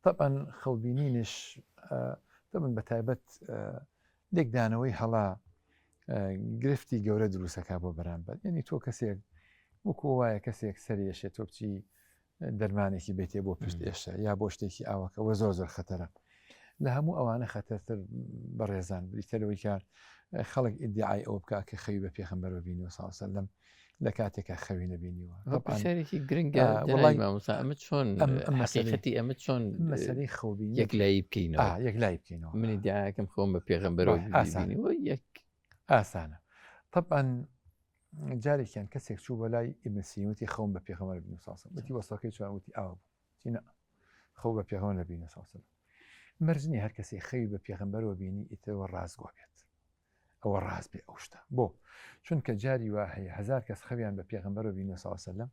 تەبەن خەوبینینش تەبن بە تایبەت لێکدانەوەی هەڵا گرفتی گەورە دروستەکە بۆ بەرامبەر. یعنی تۆ کەسێک وەکو وایە کەسێک سەرێشێت تۆ بچی دەرمانێکی بێتێ بۆ پشت ئێشە یا بۆ شتێکی ئاوەکەەوە زۆر خەتەرە. لە هەموو ئەوانە خەتەرتر بەڕێزان بریتەرەوەی کار خەڵک ئیدعای ئەوە بکە کە خەوی بە پێغەمبەرەوە بینیوە صلی الله علیه وسلم لە کاتێکە خەوی نەبینیوە. پرسیارێکی گرنگە وڵای مامۆستا، ئەمە چۆن حقیقەتی ئەمە چۆن مەسەلەی خەوبینی یەکلایی بکەینەوە؟ یەکلای بکەینەوە. من ئیدعاکەم خۆم بە پێغەمبەرەوە بینیوە یەک ئاسانە. طبعاً جارێکیان کەسێک چوو بە لای ئیبن سیرین وتی خەوم بە پێغەمبەر بینیوە صلی الله علیه وسلم، وتی وەستەکەی چۆن؟ وتی ئاوا بوو. چینە خەو بە پێغەمبەر نەبینیوە صلی الله علیه وسلم. مەرجنی هەر کەسێک خەوی بە پێغەمبەرەوە بینی ئیترەوە ڕازگۆ بێت، ئەوە ڕاست بێ ئەو شتە. بۆ چونکە جاری وا هەیە هەزار کەس خەویان بە پێغەمبەرەوە بینیوە صلی الله علیه وسلم،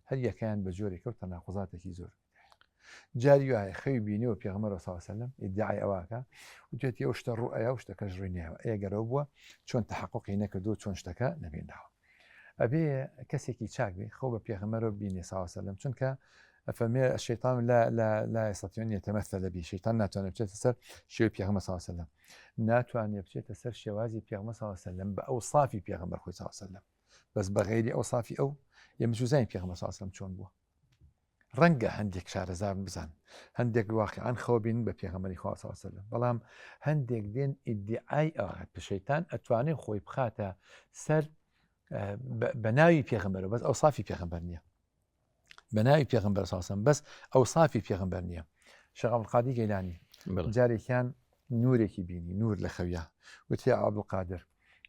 هەر یەکیان بە جۆرێکە و تەناقوزاتێکی زۆر. جاری وایە خەوی بینیوە پێغەمبەرەوە صلی الله علیه وسلم ئیدعای ئەوەکە وتێتی ئەو شتە ڕوئەیە و شتەکەش ڕووی نەهێوە، ئەگەرەوە بووە چۆن تەحققی نەکردو چۆن شتەکە نەبینراوە. ئەبێ کەسێکی چاک بێ خەو بە پێغەمبەرەوە بینێ صلی الله علیه وسلم، چونکە فەرمێ الشیطان لا يستطيع أن يتمثل به. شیطان ناتوانێت بچێتە سەر شێوەی پێغەمبەر صلی الله علیه وسلم، ناتوانێت بچێتە سەر شێوازی پێغەمبەر صلی الله علیه وسلم بە ئەوصافی پێغەمبەر خۆی صلی الله علیه وسلم، بەس بە غەیری ئەوصافی ئەو یەمجوزای پێغەمبەر صلی الله علیه وسلم چۆن بووە. ڕەنگە هەندێک شارەزار بزان، هەندێک واقعاً خەوە بینن بە پێغەمبەری خوا صلی الله علیه وسلم، بەڵام هەندێک دێن ئیدعای ئەوەکە شەیطان ئەتوانێت خۆی بخاتە سەر بە ناوی پێغەمبەرەوە، بەس ئەوصافی پێغەمبەر نییە، بە ناوی پێغەمبەر صلی الله علیه وسلم بەس ئەوصافی پێغەمبەر نییە. شێخ عەبدولقادر گەیلانی جارێکیان نورێکی بینی، نور لە خەویە، وتی عەبدولقادر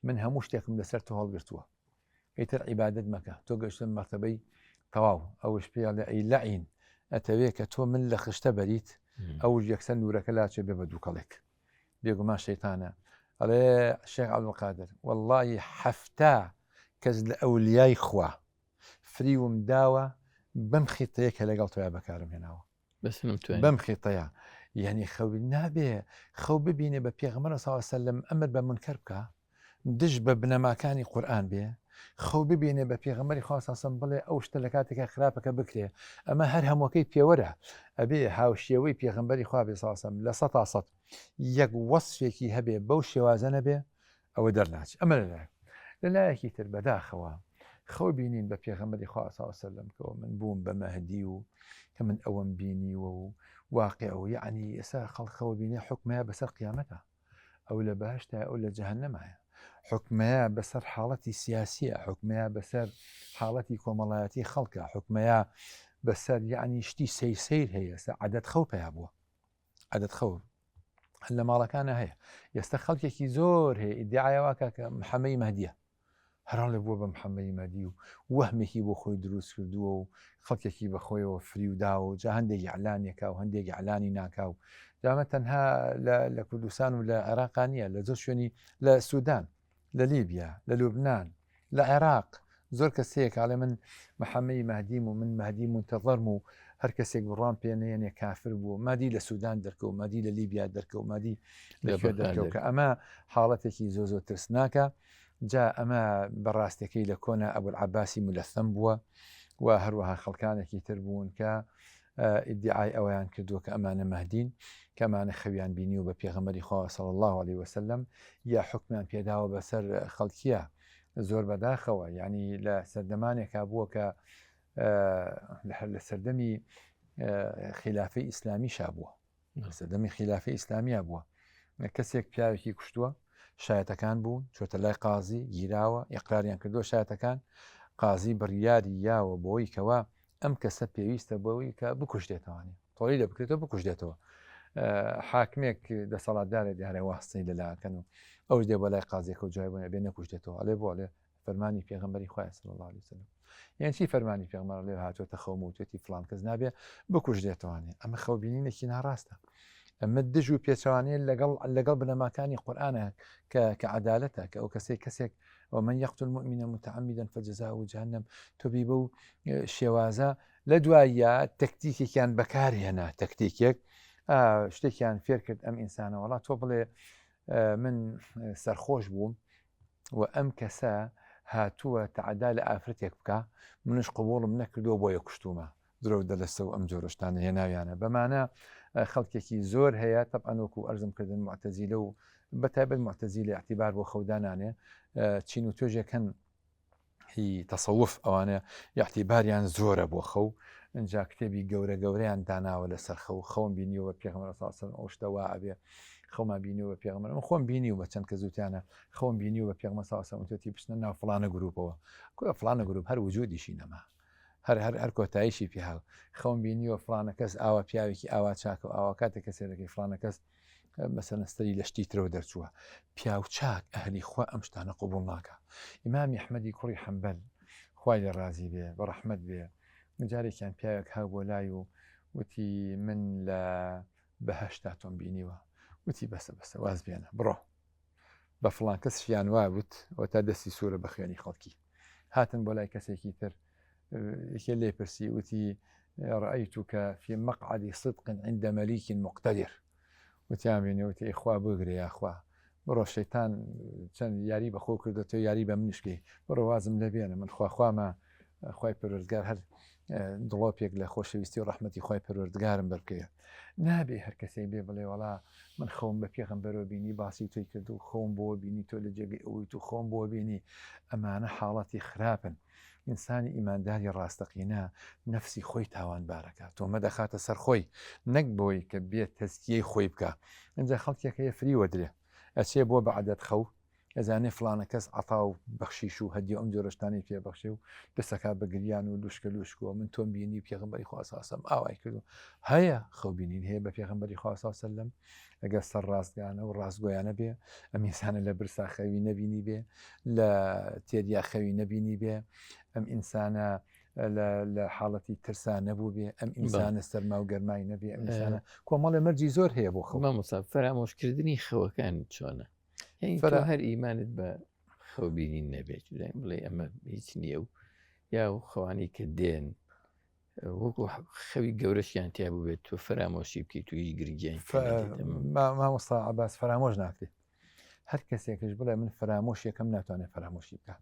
من هەموو شتێکم لەسەر تۆ هەڵگرتووە، ئیتر عیبادەت مەکە، تۆ گەشتن مەرتەبەی تەواو. ئەوش پێڵێ ئەی لەعین، ئەتەوێت کە تۆ من لە خشتە بەریت، ئەو یەکسەر نورەکە لاچێ بێ بە دووکەڵێک، بێگومان شەیتانە. ئەڵێ شێخ عەبدولقادر وەڵڵاهی حەفتا کەس لە ئەولیای خوا فریوم داوە بەم خیتەیە کە لەگەڵ تۆیە بەکارم هێناوە، بەم خیتەیە. یعنی خەوی نابێ خەو ببینێ بە پێغەمبەر صلی الله علیه وسلم ئەمر بە منکەر بکە، دژ بە بنەماکانی قورئان بێ، خەو ببینێ بە پێغەمبەری خوا صلی الله علیه وسلم بڵێ ئەو شتە لە کاتێکە خراپەکە بکرێ. ئەمە هەر هەمووەکەی پێوەرە، ئەبێ هاوشێوەی پێغەمبەری خوا بێ صلی الله علیه وسلم لە 100% یەک وەصفێکی هەبێ بەو شێوازە نەبێ ئەوە دەرناچێت. ئەمە لەلایەکی تر بەداخەوە خەو بینین بە پێغەمبەری خوا صلی الله علیه وسلم کەەوە من بووم بە مەهدی و کە من ئەوەم بینیوە و واقع و یعنی ئێستا خەڵکەوە بینێ حکمەیە بەسەر قیامەتە، ئەو لە بەهەشتە ئەو لە جەهەنەمایە، حکمەیە بەسەر حاڵەتی سیاسیە، حکمەیە بەسەر حاڵەتی کۆمەڵایەتی خەڵکە، حکمەیە بەسەر یعنی شتی سەیر هەیە. ئێستا عەدەد خەو پیا بووە، عەدەد خەو لە ماڵەکانە هەیە. ئێستا خەڵکێکی زۆر هەیە ئیدعایەوەکە کە محەممەدی مەهدیە، هەران لە بووە بە محەممەدی مەهدی و وەهمێکی بۆ خۆی دروست کردووە و خەڵکێکی بەخۆیەوە فریوداوە و جا هەندێکی ئەعلانێکا و هەندێکی ئەعلانی ناکا و جامە تەنها لە کوردستان و لە عێراقانیە، لە زۆر شوێنی لە سوودان، لە لیبیا، لە لوبنان، لە عێراق زۆر کەسەیەک ئاڵێ من محەممەدی مەهدیم و من مەهدی منتەظەرم و هەر کەسێک بڕام پێێنێنێ کافر بوو مادی لە سوودان دەرکەوت مادی لە لیبیا دەرکەوت مادی لەکوێ دەرکەوت کە ئەمە حاڵەتێکی زۆ ترسناکە جا ئەمە بەڕاستەکەی لە کۆنا ئەبول عەباسی مولەثەم بووە و هەروەها خەڵکانێکی تر بوون کە ئیدعای ئەویان کردووە کە ئەمانە مەهدین کەمانە خەویان بینی و بە پێغەمبەری خوا صلی الله عليه وسلم یا حکمیان پێداوە بەسەر خەڵکیە زۆر بەداخەوە یعنی لە سەردەمانێکا بووە کە لە سەردەمی خلافەی ئیسلامی شابووە سەردەمی خلافەی ئیسلامیە بووە کەسێک پیاوێکی کوشتووە شایەتەکان بوون چۆتە لای قازی گیراوە ئیقراریان کردووە شایەتەکان قازی بڕیاری یاوە بۆی کەوا ئەم کەسە پێویستە بەوەی کە بکوشتێتەوەنی تۆڵی لە بکرێتەوە بکوشتێتەوە حاکمێک دەسەڵاتدارە دیارە واستەی لەلاکەن و ئەوش دێ بە لای قازێکە و جای بوونە بێ نەکوشتێتەوە ئەلێ بۆ لێ فەرمانی پێغەمبەری خوا صلی الله عليه وسلم یان چی فەرمانی پێغەمبەر لێ هاتوۆتە خەوم و توێتی فلان کەس نابێ بکوشتێتەوەنێ ئەمە خەوبینینێکی ناڕاستە ئەمە دژ و پێچوانێت لەگەڵ بنەماکانی قورئانە کە عەدالەتە کە ئەو کەسێک ومن يقتل مؤمنا متعمدا فجزاؤه جهنم تۆبی بەو شێوازە لە دوایە تەکتیکێکیان بەکارهێنا تەکتیکێک شتێکیان فێر کرد ئەم ئینسانە وڵات تۆ بڵێ من سەرخۆش بووم و ئەم کەسە هاتووە تەعەدا لە ئافرەتێک بکە منش قبوڵم نەکردووە بۆیە کوشتومە درۆ دەلەسە و ئەم جۆرەشتانە هێناویانە بەمانە خەڵکێکی زۆر هەیە تەبعەنوەکو ئەرزم کردن معتەزیلە و بەتایبەت معتەزیلە اعتیبار بۆ خەودانانێ چین و توێژێکەن هی تەسەوف ئەوانە یاعتیباریان زۆرە بۆ خەو ئەجا کتێبی گەورەیان داناوە لەسەر خەوم بینیەوە پێغەمبەر صلی الله علیه و سلم ئەو شتەوە ئەبێ خەومان بینیەوە پێغەمبەر من خۆم بینی و بە چەند کە زووتیانە خەوم بینی و بە پێغەمبەر صلی الله علیه و سلم وتی بچنە ناو فڵانە گروپەوە کۆ فڵانە گروپ هەر وجودیشی نەما هەر کۆتاییشی پێهاو خەوم بینیوە فڵانە کەس ئاوا پیاوێکی ئاوا چاکە و ئاوا کاتێک کەسێ دەکەی فڵانە کەس مەسەلەن ستەری لە شتی ترەوە دەرچووە پیاو چاک ئەهلی خوا ئەم شتانە قبوڵ ناکە ئیمامی ئەحمەدی کوڕی حەنبەل خوای لێ ڕازی بێ بە ڕەحمەت بێ جارێکیان پیاوێک هاو بۆ لای و وتی من لە بەهەشتا تۆم بینیوە وتی بەسە واز بێنە بڕۆ بە فڵان کەس شیان وا بوت ئەو تا دەستی سوورە بە خوێنی خەڵکی هاتن بۆ لای کەسێکی تر یەکێ لێ پرسی وتی رأيتك في مقعد صدق عند مليك مقتدر وتیان بینێوتی ئەخوا بگرێ یاخوا بڕۆ شەیتان چەند یاری بەخۆ کردێتەوە یاری بە منیشکی بڕۆ وازم لەبێنە من خواخوامە خوای پەروەردگار هەر دڵۆپێک لە خۆشەویستی و ڕەحمەتی خوای پەروەردگارم بەرکەیە نابێ هەر کەسێک بێ بڵێ وەڵا من خەوم بە پێغەمبەرەوە بینی باسی تۆی کرد و خۆم بۆ بینی تۆ لە جێگەی ئەوەی تو خۆم بۆ بینی ئەمانە حاڵەتی خراپن ئینسانی ئیمانداری ڕاستەقینە نەفسی خۆی تاوانبارەکە تۆمە دەخاتە سەر خۆی نەک بۆی کە بێت تەزکیەی خۆی بکە ئەنجا خەڵکێک هەیە فری وەدرێ ئەچێ بۆ بە عەدەت خەو ئەزانێ فڵانە کەس عەتا و بەخشیش و هەدیە ئەم جۆرەشتانی پێبەخشێ و دەسەکا بە گریان و لوشکە من تۆم بینی پێغەمبەری خوا صلی الله علیه و سلم ئاوای کردو هەیە خەوبینین هەیە بە پێغەمبەری خوا صلی الله علیه و سلم ئەگەر سەر ڕاستگانە و ڕاستگۆیانە بێ ئەم ئینسانە لە برسا خەوی نەبینی بێ لە تێریا خەوی نەبینی بێ ئەم ئینسانە لە حاڵەتی ترسا نەبوو بێ ئەم ئینسانە سەرما و گەرمای نەبێ ئەم ئینسانە کۆمەڵێ مەرجی زۆر هەیە بۆ خەو مامۆستا فەرامۆشکردنی خەوەکان چۆنە هەر ئیمانت بە خەوبینین نەبێت بڵێ ئەمە هیچ نییە و یا و خەوانی کە دێن وەکو خەوی گەورەشیان تیا بوو بێت تۆ فەرامۆشی بکەیت توی گرنگیان مامۆستا عەباس فەرامۆش ناکرێت هەر کەسێکش بڵێ من فرامۆش یەکەم ناتوانێت فەرامۆشی بکە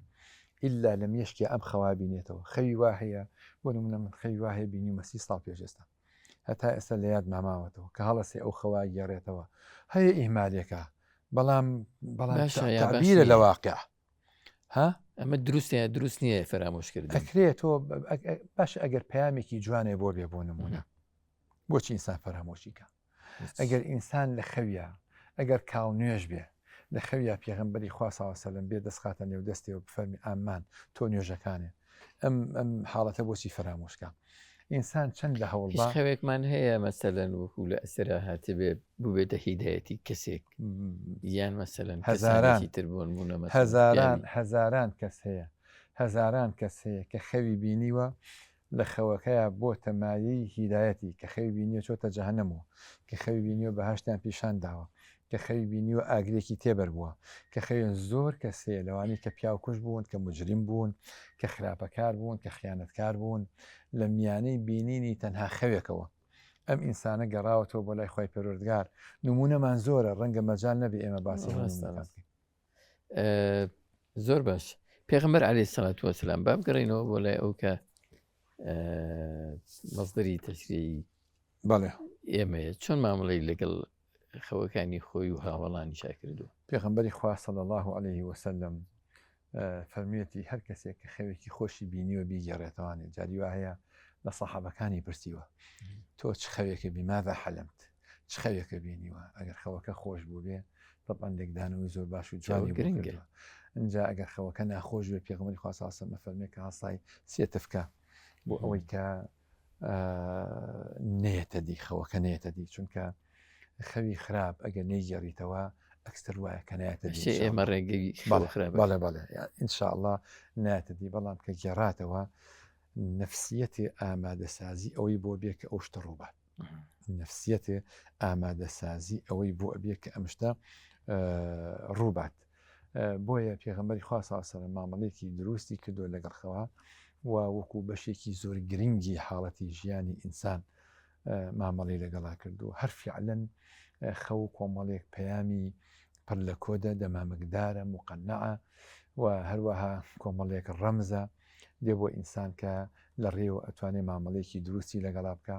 ئللا لە مێشکی ئەم خەوا بینێتەوە خەوی وا هەیە بۆ نمونە من خەوی وا هەیە بینی مەسی ساڵ پێش ئێستا هەتا ئێستا لە یاد ماماوەتەوە کە هەڵەسێ ئەو خەوا گێڕێتەوە هەیە ئیهمالێکە بەڵام تعبیرە لە واقع ها ئەمە دروست نییە فەرامۆشکردن ئەکرێتەوە باش ئەگەر پەیامێکی جوانێ بۆ بێ بۆ نمونە بۆچی ئینسان فەرامۆشیکە ئەگەر ئینسان لە خەویە ئەگەر کاو نوێژ بێ لە خەویە پێغەمبەری خوا صلی الله علیه و سلم بێ دەستخاتە نێو دەستێ و بفەرمی ئامان تۆ نوێژەکانێ ئەم حاڵەتە بۆچی فەرامۆشکە ئینسان چەند لە هەوڵدا خەوێکمان هەیە مەسەلەن وەکو لە ئەسرا هاتێ بێ بووبێتە هیدایەتی کەسێک یان مەسەلەن هەزاران تر بۆن بوونە هەزاران کەس هەیە هەزاران کەس هەیە کە خەوی بینیوە لە خەوەکەیە بۆ تەمایی هیدایەتی کە خەوی بینیوە چۆتە جەهەنەمەوە کە خەوی بینیوە بەهەشتیان پیشان داوە کە خەوی بینیوە ئاگرێکی تێبەر بووە کە خەوێن زۆر کەسێ لەوانی کە پیاوکوش بوون کە مجرم بوون کە خراپەکار بوون کە خیانەتکار بوون لە میانەی بینینی تەنها خەوێکەوە ئەم ئینسانە گەڕاوەتەوە بۆ لای خۆی پەروەردگار نمونەمان زۆرە ڕەنگە مەجال نەبێ ئێمە باسی زۆر باش پێغەمبەر عەلەیهی سەڵات وەسەلام با بگەڕێنەوە بۆ لای ئەو کە مەصدەری تەشریعی بەڵێ ئێمەیە چۆن مامەڵەی لەگەڵ خەوەکانی خۆی و هاوڵانی شا کردووە پێغەمبەری خوا صلی الله عليه وسلم فەرمیێتی هەر کەسێک کە خەوێکی خۆشی بینیوە بیگەڕێتەوانێت جاری وا هەیە لە سەحابەکانی پرسیوە تۆ چ خەوێکە بیماذا حەلەمت چ خەوێکە بینیوە ئەگەر خەوەکە خۆش بوو بێ طبعاً لێکدانەوەی زۆر باش و جوانی گرنگە اینجا ئەگەر خەوەکە ناخۆش بێ پێغەمبەری خوا صلی الله عليه وسلم فەرمێ کە هەسای سێ تفکە بۆ ئەوەی کە نێتە دی خەوەکە نێتە دی چونکە خەوی خراپ ئەگەر نەیگەڕیتەوە ئەکستر وایە کە نایەتە دی ئێمە ڕێگەی بەڵێ ئینشاءالله نایەتە دی بەڵام کە گێڕاتەوە نفسیەتی ئامادەسازی ئەوەی بۆ بێ کە ئەو شتە ڕووبات نفسیەتی ئامادەسازی ئەوەی بۆ ئەبێ کە ئەم شتە ڕووبات بۆیە پێغەمبەری خوا صلی الله علیه وسلم مامەڵەیەکی دروستی کردو لەگەڵ خەوە و وەکو بەشێکی زۆر گرنگی حاڵەتی ژیانی ئینسان مامەڵەی لەگەڵا کردو هەر فعلەن خەو کۆمەڵێک پەیامی پڕ لە کۆدە دەمامەکدارە مقەنەعە و هەروەها کۆمەڵێک ڕەمزە دێ بۆ ئینسان کە لە ڕێوە ئەتوانێت مامەڵەیەکی دروستی لەگەڵا بکە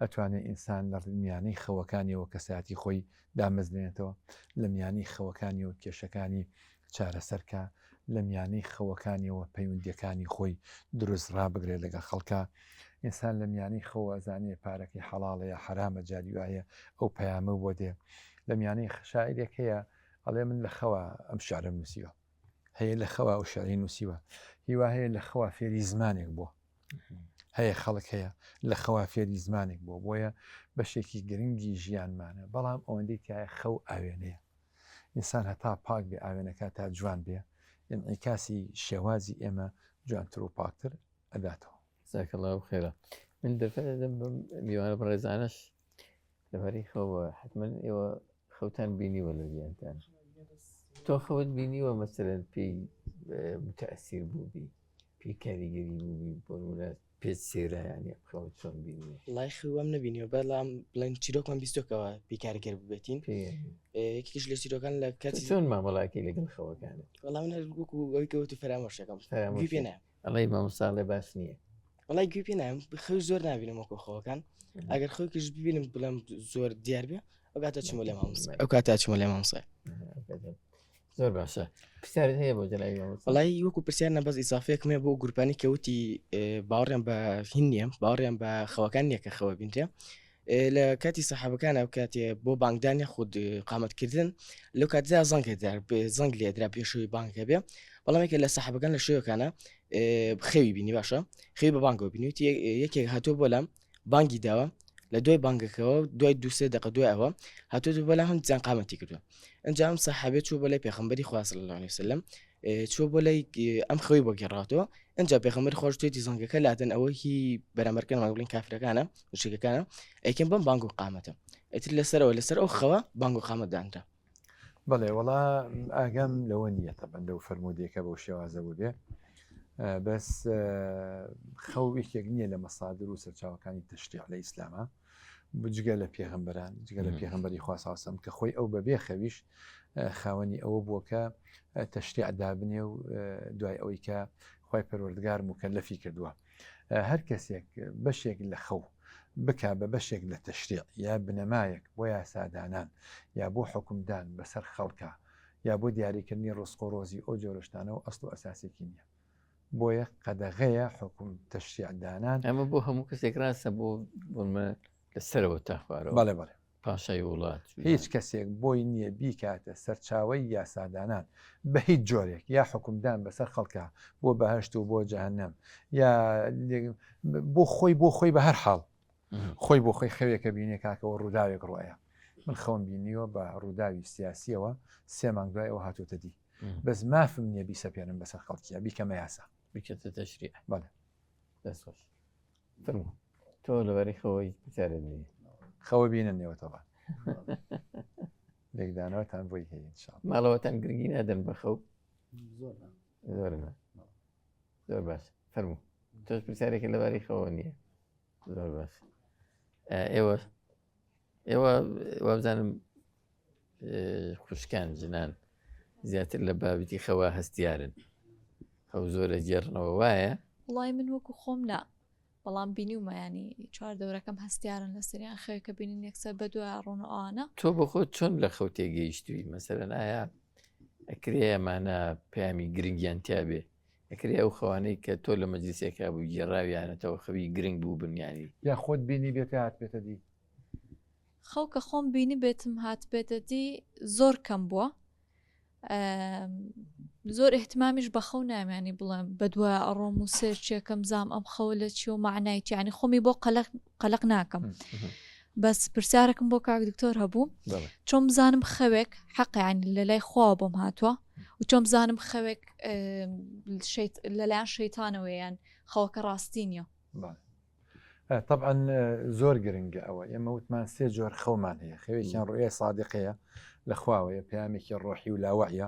ئەتوانێت ئینسان لە میانەی خەوەکانیەوە کەساتی خۆی دامەزلێنێتەوە لە میانەی خەوەکانیەوە کێشەکانی چارەسەرکە لە میانەی خەوەکانیەوە پەیوەندیەکانی خۆی دروست ڕابگرێت لەگەڵ خەڵکە ئینسان لە میانەی خەوە ئەزانێ پارەکەی حەڵاڵەیە حرامە جاری وایە ئەو پەیامە بۆ دێ لە میانەی شاعیرێک هەیە ئەڵێ من لە خەوە ئەم شعرە نووسیوە هەیە لە خەوە ئەو شعری نووسیوە هیوا هەیە لە خەوە فێری زمانێک بووە هەیە خەڵک هەیە لە خەوا فێری زمانێک بووە بۆیە بەشێکی گرنگی ژیانمانە بەڵام ئەوەندەی کایە خەو ئاوێنەیە ئینسان هەتا پاک بێ ئاوێنەکە تا جوان بێ ئینعیکاسی شێوازی ئێمە جوانتر و پاکتر ئەداتەوە جزاکەڵڵا خێرا من دەفەدەم میوانە بەڕێزانش لەبەری خەوە حتمما ئێوە خەوتان بینیوە لە ژیانتان تۆ خەوت بینیوە مەسەلەن پێی متەئەسیر بووبی پێی کاریگەری بووبی بۆ پێت سێرە یانی خەوت چۆن بینیوە وڵای خەوام نەبینیوە بەڵام بڵێن چیرۆکمان بیستۆکەوە بیکارگەر ببێتین یەکیش لە چیرۆکان لە کاتی چۆن مامەڵاکی لەگەڵ خەوەکانت وەڵام وەکو ئەوی کەوتی فەرامۆشەکەم گوێ پێ نایم ئەڵەی مامۆستا لێ باش نییە وڵای گوێ پێ نایم خەوی زۆر نبینم وەکو خەوەکان ئەگەر خەوکیش ببینم بڵێم زۆر دیار بێ ئەو کاتە چمە لێ مامۆستا ئەو کاتە چمە لێ مامۆستا زۆر باشە پرسیارت هەیە بۆ جەنابی مامۆستا وڵای وەکو پرسیار نەبەز ئیسافەیەکمێ بۆ گروپانی کەوتی باوەڕیان بە هین نییە باوەڕیان بە خەوەکان نییە کە خەوە بینتێ لە کاتی سەحابەکانە ئەو کاتێ بۆ بانگدانی خود قامەتکردن لەو کاتدا زەنگێدار زەنگ لێدرا پێشووی بانکە بێ بەڵامێکە لە سەحابەکان لە شوێوەکانە خەوی بینی باشە خەوی بە بانگەوە بینیوتی یەکێک هاتووە بۆ لەم بانگی داوە لە دوای بانگەکەەوە دوای دوسێ دقە دوای ئەوە هاتووە بۆ لە هەم جیان قامەتی کردووە ئەنجام سەحابێت چوو بۆ لای پێغەمبەری خوا صلی الله علیه وسلم چوە بۆ لای ئەم خەوی بۆ گێڕاتەوە ئەنجا پێغەمبەری خۆش توێتی زەنگەکە لاتەن ئەوە هی بەرامبەرکەن ماگوڵین کافرەکانە وشکەکانە ئەیکەن بەم بانگ و قامەتە ئەتر لەسەرەوە لەسەر ئەو خەوە بانگ و قامەت دانرا بەڵێ وەڵا ئاگەم لەوە نییە تەبەن لەو فەرمودێکە بەو شێوازە بوو بێ بەس خەوێکێک نییە لە مەسادر و سەرچاوەکانی تەشریع لە ئیسلامە بجگە لە پێغەمبەران جگە لە پێغەمبەری خوا صلی الله علیه وسلم کە خۆی ئەو بەبێ خەویش خاوەنی ئەوە بووە کە تەشریع دابنێ و دوای ئەوەی کە خوای پەروەردگار مکەلەفی کردووە هەر کەسێک بەشێک لە خەو بکا بە بەشێک لە تەشریع یا بنەمایەک بۆ یاسادانان یا بۆ حکومدان بەسەر خەڵکە یا بۆ دیاریکردنی ڕزق و ڕۆزی ئەو جۆرەشتانەوە ئەسڵ و ئەساسێکی نییە بۆیە قەدەغەیە حکوم تەشریعدانان ئەمە بۆ هەموو کەسێک ڕاستە بۆ بۆمە لەسەرەوە تا خوارەوە بەڵێ بەڵێ پاشای وڵات هیچ کەسێک بۆی نییە بیکاتە سەرچاوی یاسادانان بە هیچ جۆرێک یا حکومدان بەسەر خەڵکە بۆ بەهشت و بۆ جەهەنەم یا بۆ خۆی بە هەر حاڵ خۆی بۆ خۆی خەوێکە بینێ کاکەەوە ڕووداوێک ڕۆیە من خەوم بینیوە بە ڕووداوی سیاسیەوە سێ مانگ دوای ئەوە هاتوۆتە دی بەس مافم نییە بیسەپێنم بەسەر خەڵکیە بیکەمە یاسا بکەتە تەشریع بەڵێ دەستخۆش فەرموو تۆ لەبەری خەوەی پرسیارت نییە خەوە بینن نێوەتەوە لێکدانەوەتان بۆی هەیە ئینشاءڵڵا. ماڵەوەتان گرنگی نادەن بەخەو زۆر باش فەرموو تۆش پرسیارێکە لەبارەی خەوە نییە زۆر باش ئێوە وابزانم خوشکان ژنان زیاتر لە بابەتی خەوە هەستیارن ئەو زۆرە جێڕنەوە وایە وڵای من وەکو خۆم نا بەڵام بینیومە ینی چوار دەورەکەم هەستیارن لە سریان خەوێکە بینین یەکسەر بە دوای ڕۆنەوانە تۆ بە خۆت چۆن لە خەو تێگەیشتووی مەسەرەن ئایا ئەکرێ ئەمانە پەیامی گرنگیان تیاابێ ئەکرێ ئەو خەوانەی کە تۆ لە مەجلیسێکا بوو گێڕاویانەتەوە خەوی گرنگ بوو بنیانی یا خۆت بینی بێتە هات بێتە دی خەو کە خۆم بینی بێتم هات بێتە دی زۆر کەم بووە زۆر احتمامیش بە خەو نامانی بڵێم بە دوای ئەڕۆم و سێرچێکم زام ئەم خەوە لە چی و معنایکی ینی خۆمی بۆ قەلق ناکەم بەس پرسیارەکەم بۆ کاک دکتۆر هەبوو چۆن بزانم خەوێک حەقیانی لە لای خوا بۆم هاتووە و چۆن بزانم خەوێک لەلایەن شەیتانەوەیان خەوەکە ڕاستی نیە. طبعا زۆر گرنگە ئەوە ئێمە وتمان سێ جۆر خەومان هەیە خەوێکیان ڕوئێ صادقەیە لە خواوەیە پامێکی ڕۆحی و لاوەعە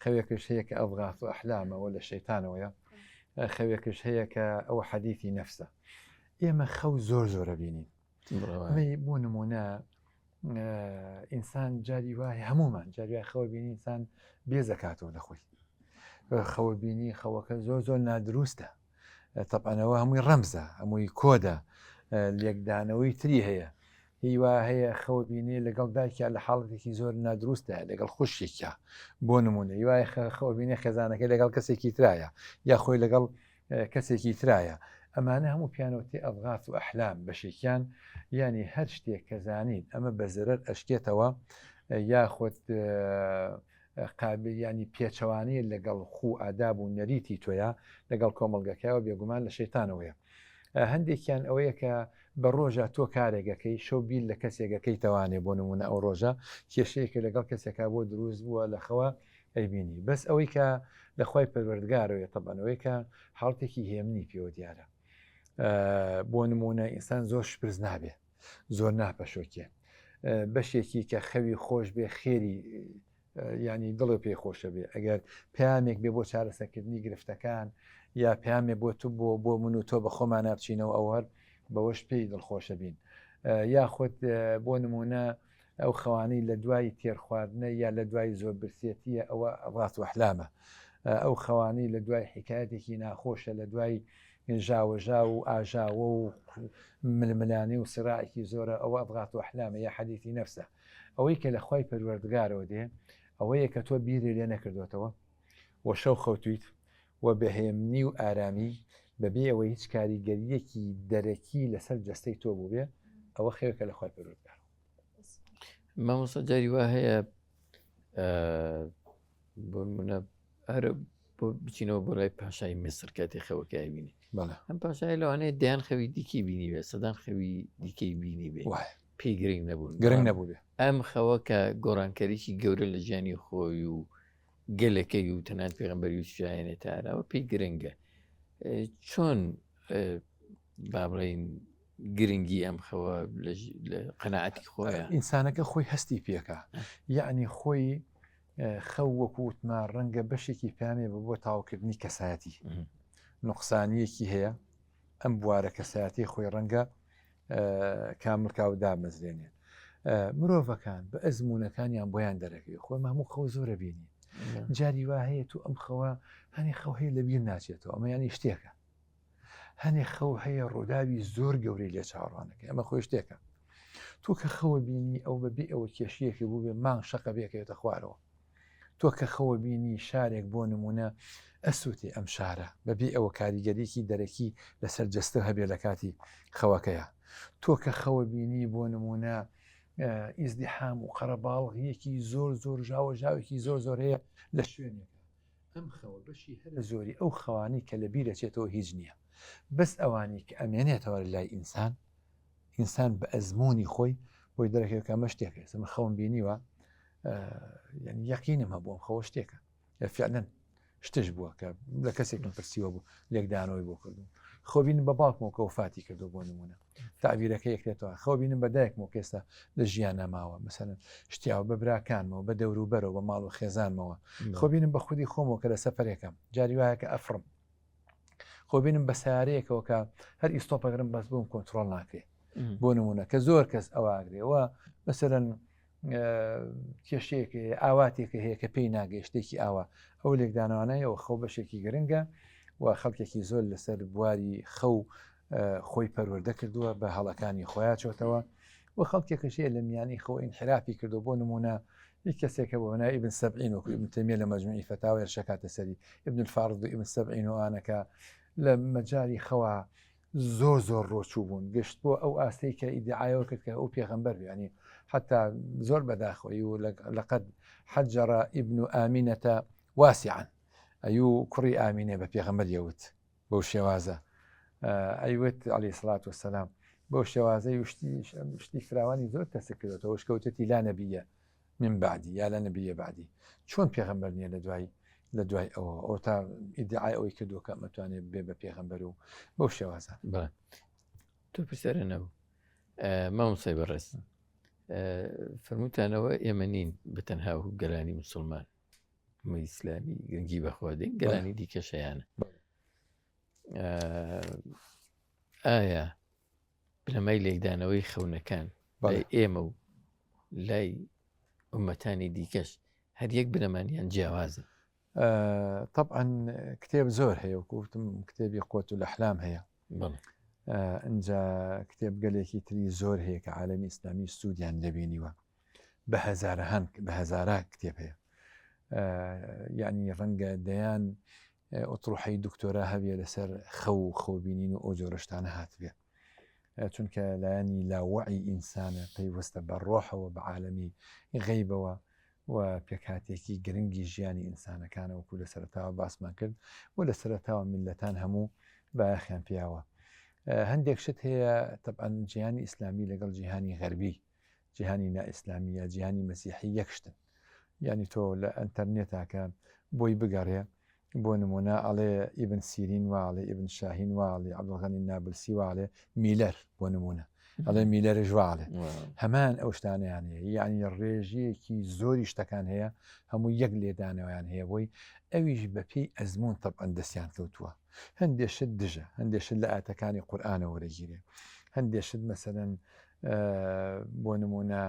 خەوێکش هەیە کە ئەڤغاث و ئەحلامەوە لە شەیتانەوەیە خەوێکش هەیە کە ئەوە حەدیثی نەفسە ئێمە خەو زۆرە بینین بۆ نمونە ئینسان جاری وایە هەمومان جاری وای خەوە بینی ئینسان بێزەکاتەوە لە خۆی خەوە بینی خەوەکە زۆر نادروستە تەپانەوە هەمووی ڕەمزە هەمووی کۆدە لێکدانەوەی تری هەیە هیوا هەیە خەوە بینی لەگەڵ دایکە لە حاڵەتێکی زۆر نادروستە لەگەڵ خوشێکە بۆ نمونە هیوای خەوە بینی خێزانەکە لەگەڵ کەسێکی ترایە یا خۆی لەگەڵ کەسێکی ترایە ئەمانە هەموو پیانەوەتی ئەڤغاث و ئەحلام بەشێکیان ینی هەر شتێک کە زانین ئەمە بە زەرەر ئەشکێتەوە یاخۆت قابلیانی پێچەوانەیە لەگەڵ خو ئاداب و نەریتی تۆیە لەگەڵ کۆمەڵگەکەیەوە بێگومان لە شەیتانەوەیە هەندێکیان ئەوەیە کە بە ڕۆژە تۆ کارێکەکەی شەو بیل لە کەسێکەکەی توانێ بۆ نمونە ئەو ڕۆژە کێشەیەکە لەگەڵ کەسێکا بۆ دروست بووە لە خەوە ئەیبینی بەس ئەوەی کە لە خۆی پەروەردگارەوەی تەبەنەوەی کە حاڵتێکی هێمنی پێوە دیارە بۆ نمونە ئینسان زۆر شپرز نابێ زۆر ناپەشۆکێ بەشێکی کە خەوی خۆش بێ خێری ینی دڵی پێی خۆشە بێ ئەگەر پامێک بێ بۆ چارەسەرکردنی گرفتەکان یا پامێ بۆ تو بۆ من و تۆ بە خۆمان نابچینەوە ئەوەر بەوەش پێی دڵخۆشە بین یاخۆت بۆ نمونە ئەو خەوانەی لە دوای تێرخواردنە یا لە دوای زۆر برسێتیە ئەوە ئەڤغاث و ئەحلامە ئەو خەوانەی لە دوای حکایەتێکی ناخۆشە لە دوای ژاوەژا و ئاژاوە و ململانی و سراعێکی زۆرە ئەوە ئەڤغاث و ئەحلامە یا حەدیثی نەفسە ئەوەی کە لە خوای پەروەردگارەوە دێ ئەوەیە کە تۆ بیری لێ نەکردوێتەوە و شەو خەوتویت و بەهێمنی و ئارامی بەبێ ئەوەی هیچ کاریگەریەکی دەرەکی لەسەر جەستەی تۆ بوو بێ ئەوە خێوەکە لە خوای پەروەردگار مامۆستا جاری وا هەیە بۆ منە هەرە بۆ بچینەوە بۆ لای پاشای میسر کاتی خەوەکەی بینی ئەم پاشای لەوانەیە دەیان خەوی دیکی بینی بێ سەدان خەوی دیکەی بینی بێ پێی گرنگ نەبوو بێ ئەم خەوە کە گۆڕانکاریی گەورە لە ژیانی خۆی و گەلەکەی و تەنان پێغەمبەری و شایەنێتارەوە پێی گرنگە چۆن با بڵێین گرنگی ئەم خەوە لە قەناعەتی خۆیە ئینسانەکە خۆی هەستی پێکە یعنی خۆی خەو وەکووتما ڕەنگە بەشێکی پامێ بۆ تاوکردنی کەسایەتی نوقسانیەکی هەیە ئەم بوارە کەسایەتی خۆی ڕەنگە کاملکاو دامەزرێنێت مرۆڤەکان بە ئەزمونونەکانیان بۆیان دەرەکەی خۆی هەموو خەو زۆرە بینی جاری وا هەیە تو ئەم خەوە هەنێ خەو هەیە لە بیر ناچێتەوە ئەمە ینی شتێکە هەنێ خەو هەیە ڕۆداوی زۆر گەورەی لێ چاڕوانەکە ئەمە خۆی شتێکە تۆ کە خەوە بینی ئەو بەبێ ئەوە کێشیەکی بوو بێ مانگ شەقە بێکەوێتە خوارەوە تۆ کە خەوە بینی شارێک بۆ نمونە ئەسووتێ ئەم شارە بەبێ ئەوە کاریگەریەکی دەرەکی لەسەر جەستە هەبێ لە کاتی خەوەکەیە تۆ کە خەوە بینی بۆ نمونە ئیزدیحام و قەرەباڵغیەکی زۆر ژاوێکی زۆر هەیە لە شوێنێکە ئەم خەوە بەشی هەرە زۆری ئەو خەوانی کە لە بیرەچێتەوە هیچ نییە بەس ئەوانی کە ئەمێنێتەوە لای ئینسان بە ئەزمموی خۆی بۆی دەرەکەوە ئەمە شتێکە سمە خەوم بینیوە یعنی یەقینم هەبووم خەوە شتێکە فعلەن شتش بووە کە لە کەسێکی پرسیوە بوو لێکدانەوەی بۆ کردو خۆبین بە باوکمەوە کە وفاتی کردو بۆ نمونە تعبیرەکە یەکێتەوە خۆبینم بە دایکمەوە کێستا لە ژیان نەماوە مەسەرەن شتیاوە بە براکانمەوە بە دەوروبەرەوە بە ماڵ و خێزانمەوە خۆبینم بە خودی خۆمەوە کە لە سەفەرێکم جاری وایە کە ئەفرم خۆبینم بە سیارەیەکەوە کە هەر ئیستۆپەگرم بەس بووم کۆنتترۆل ناکرێت بۆ نمونە کە زۆر کەس ئەواگرێەوە مەسەرەن کێشەیەکە ئاواتێکە هەیە کە پێی ناگەی شتێکی ئاوا ئەو لێکدانەوانەیەوە خەو بەشێکی گرنگە و خەڵکێکی زۆر لەسەر بواری خەو خۆی پەروەردە کردووە بە هەڵەکانی خۆیان چۆتەوە و خەڵکێکەشەیە لە میانی خۆ ئینحرافی کردو بۆ نمونە هیچ کەسێکە بۆ نای ئیبن سەبعین وەکو ئیبن تەیمیە لە مەجموعی فتاوی ئەرشەکاتە سەری ئیبن الفارض و ئیبن سەبعین وانەکە لە مەجاری خەوا زۆر ڕۆچوو بوون گەشت بۆ ئەو ئاستەی کە ئیدعایەوە کرد کە ئەو پێغەمبەر ینی حتا زۆر بەداخۆی و لەقەد حەجەرە ئیبن ئامینەتە واسعان ئەیوو کوڕی ئامینێ بە پێغەمبەر یەوت بەو شێوازە ئەیوت عەلەیهی سڵات وەسەلام بەو شێوازەی شتی فراوانی زۆر تەسک کردێتەوە شکەوتێتی لا نەبیە من بعدی یا لە نەبیە بعدی چۆن پێغەمبەر نییە لە دوای ئەوە تا ئیدعای ئەوەی کردووە کە مەتوانێت بێ بە پێغەمبەر و بەو شێوازە تۆ پرسیارە نەبوو مامۆسای بەڕێز فەرمووتانەوە ئێمە نین بەتەنها و گەلانی موسڵمان ئیسلامی گرنگی بەخوادەی گەلانی دیکەشەیانە ئایا بنەمای لێکدانەوەی خەونەکان ئێمە و لای ئومەتانی دیکەش هەر یەک بنەمانیان جیاوازە طبعا کتێب زۆر هەیە وکوتم کتێبی قوت الأحلام هەیە اینجا کتێب گەلێکی تری زۆر هەیە کە عالەمی ئیسلامی سوودیان دەبینیوە بە هەزارە کتێب هەیە یعنی ڕەنگە دەیان ئۆتڕوحەی دکتۆرا هەبێ لەسەر خەوبینین و ئەو جۆرەشتانە هاتبێ چونکە لایەنی لاوەعی ئینسانە پەیوەستە بە ڕۆحەوە بە عالەمی غەیبەوە و پێکاتێکی گرنگی ژیانی ئینسانەکانەوەکو لە سەرتاوە باسمان کرد و لە سەرتاوە میلەتان هەموو بایەخیان پیاوە هەندێک شت هەیە طبعاً جیهانی ئیسلامی لەگەڵ جیهانی غەربی جیهانی نائیسلامی یا جیهانی مەسیحی یەکشتن یعنی تۆ لە ئەنتەرنێتاکە بۆی بگەڕێ بۆ نمونە ئەڵێ ئیبن سیرین واڵێ ئیبن شاهین واڵێ عەبدولغەنی نابلسی واڵێ میلەر بۆ نمونە ئەڵێ میلەرش واڵێ هەمان ئەو شتانیان هەیە یعنی ڕێژەیەکی زۆری شتەکان هەیە هەموو یەک لێدانەوەیان هەیە بۆی ئەویش بەپێی ئەزمون طبعاً دەستیان کەوتووە هەندێشت دژە هەندێشت لە ئاەتەکانی قورئانە وەرەگیرێ هەندێشت مەسەرەن بۆ نمونە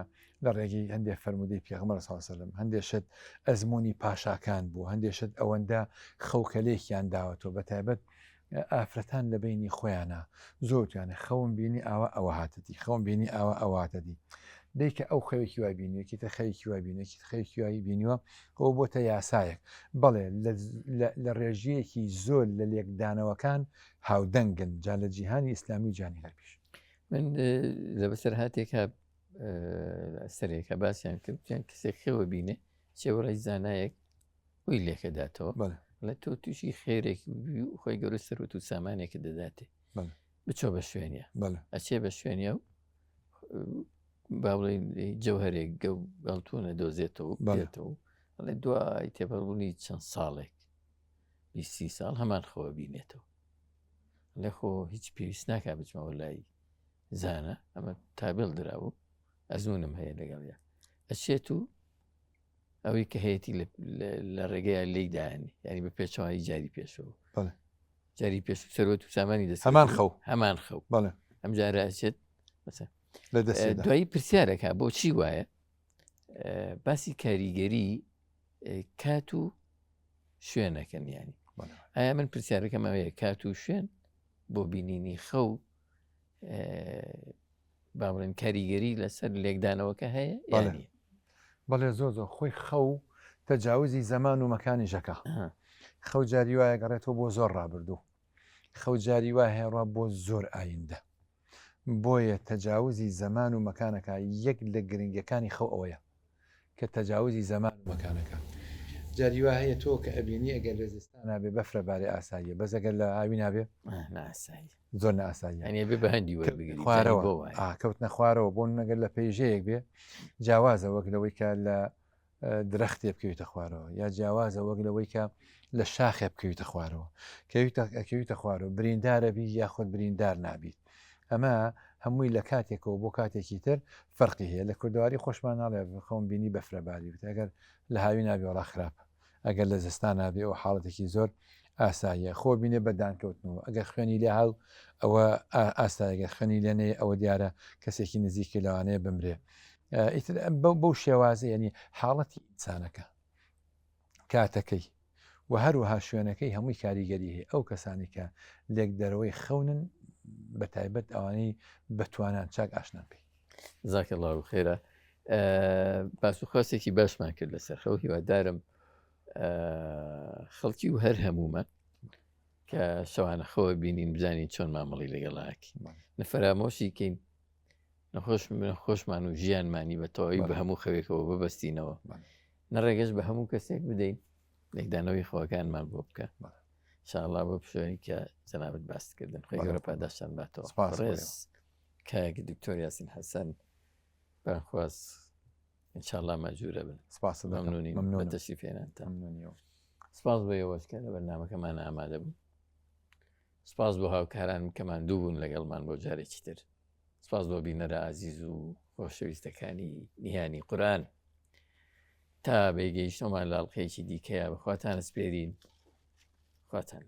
لە ڕێگەی هەندێک فەرمودەی پێغەمبەر صلی الله علیه و سلم هەندێشت ئەزمموی پاشاکان بوو هەندێشت ئەوەندە خەوکەلێکیان داوەتەوە بەتایبەت ئافرەتان لە بینی خۆیانە زۆرتیانە خەون بینی ئاوە ئەوە هاتەتی خەون بینی ئاوە ئەواتەدی دیکە ئەو خەوێکی وای بینیوەکی تە خەیەکی وای بینێکی خەیەکی وای بینیوە ئەو بۆتە یاسایەک بەڵێ لە ڕێژیەکی زۆر لە لێکدانەوەکان هاودەنگن جا لە جیهانی ئیسلامی جانی غەربیش من لە بەسەر هاتێکە سەرێکە باسییان کردیان کەسێک خێوە بینێ چێوەڕی زانایەک وی لێکەداتەوە لە تۆ تووشی خێرێکی و خۆی گەورە سەرۆت و سامانێکە دەداتێ بچۆ بە شوێنە ئەچێ بە شوێنە و باڵی جەوهرێک گە گەڵتونە دۆزێتەوە بێتەوە ئەڵێ دوای تێپەڕبوونی چەند ساڵێک 20 ساڵ هەمان خۆوە بینێتەوە لە خۆ هیچ پێویست ناکا بچمەوە لای زانە ئەمە تابێڵ دراوە ئەزمونم هەیە لەگەڵە ئەچێت و ئەوەی کە هەیەی لە ڕێگەیە لی داانی ینی بە پێچەوەی جاری پێشەوە جاری پێش سەرۆت و سامانی دەست هەمان خەو ئەم جارە ئەچێت دوایی پرسیارەکە بۆچی وایە باسی کاریگەری کات و شوێنەکەن ینی ئایا من پرسیارەکەمەوەیە کات و شوێن بۆ بینینی خەو باڵێن کاریگەری لەسەر لێکدانەوەکە هەیە یانی بەڵێ زۆر خۆی خەو تەجاوزی زەمان و مەکانی ژەکە خەو جاری وایە گەڕێتەوە بۆ زۆر ڕابردوو خەو جاری وای هێڕوا بۆ زۆر ئایندە بۆیە تەجاوزی زەمان و مەکانەکە یەک لە گرنگەکانی خەو ئەوەیە کە تەجاوزی زەمان و مەکانەکە جاری وا هەیە تۆ کە ئەبینی ئەگەر لە زستانە بێ بەفرە بارێ ئاساییە بەس ئەگەر لە ئاوی نابێ زۆر ناسایی ئەنێ بێ بە هەندی خوارەوە کەوت نەخوارەوە بۆ نەگەر لە پێیژەیەک بێ جیاوازە وەک لەوەی کە لە درەختێ بکەویتە خوارەوە یا جیاوازە وەک لەوەی کە لە شاخێ بکەویتە خوارەوە کەویتە خوارەوە بریندارە بی یاخود بریندار نابیت ئەمە هەمووی لە کاتێکەوە بۆ کاتێکی تر فەرقی هەیە لە کوردواری خۆشمان ناڵێ خۆم بینی بەفرەباری بێت ئەگەر لە هاوی نابی وڵا خراپە ئەگەر لە زستان نابێ ئەو حاڵەتێکی زۆر ئاساییە خۆ بینێ بەدانکەوتنەوە ئەگەر خوێنی لێ هاو ئەوە ئاسایگە خوێنی لێنێ ئەوە دیارە کەسێکی نزیکی لەوانەیە بمرێ بەو شێوازە ینی حاڵەتی ئینسانەکە کاتەکەی و هەروەها شوێنەکەی هەمووی کاریگەری هەیە ئەو کەسانی کە لێک دەرەوەی خەونن بە تایبەت ئەوانەی بەتوانان چاک ئاشنا پێی زاکە الله خێرە باسوخواستێکی باشمان کرد لەسەر خەو هیوادارم خەڵکی و هەر هەمومە کە شەوانە خەوە بینین بزانین چۆن مامەڵی لەگەڵاکی نەفرامۆشی کەین نەخۆشمان و ژیانمانی بە تەواوی بە هەموو خەوێکەوە ببەستینەوە نەڕێگەش بە هەموو کەسێک بدەین لێکدانەوەی خۆەکانمان بۆ بکە شاءڵا بۆ پشۆنی کە جەنابەت باسکردن خۆی گەورە پاداشان باتەوە ڕێز کایەکی دکتۆر یاسین حەسەن بەخواست ئینشاءڵا ماجوورە بن سپاس مەمنونی بە تەشریفێنانتان سپاس بۆ ئێوەشکە لە بەرنامەکەمان ئامادە بوو سپاس بۆ هاوکاران کەمان دوو بوون لەگەڵمان بۆ جارێکی تر سپاس بۆ بینەرە عزیز و خۆشەویستەکانی نیهانی قورآن تا بێگەیشتەمان لاڵقەیەکی دیکەیە بەخواتان سپێرین خواتان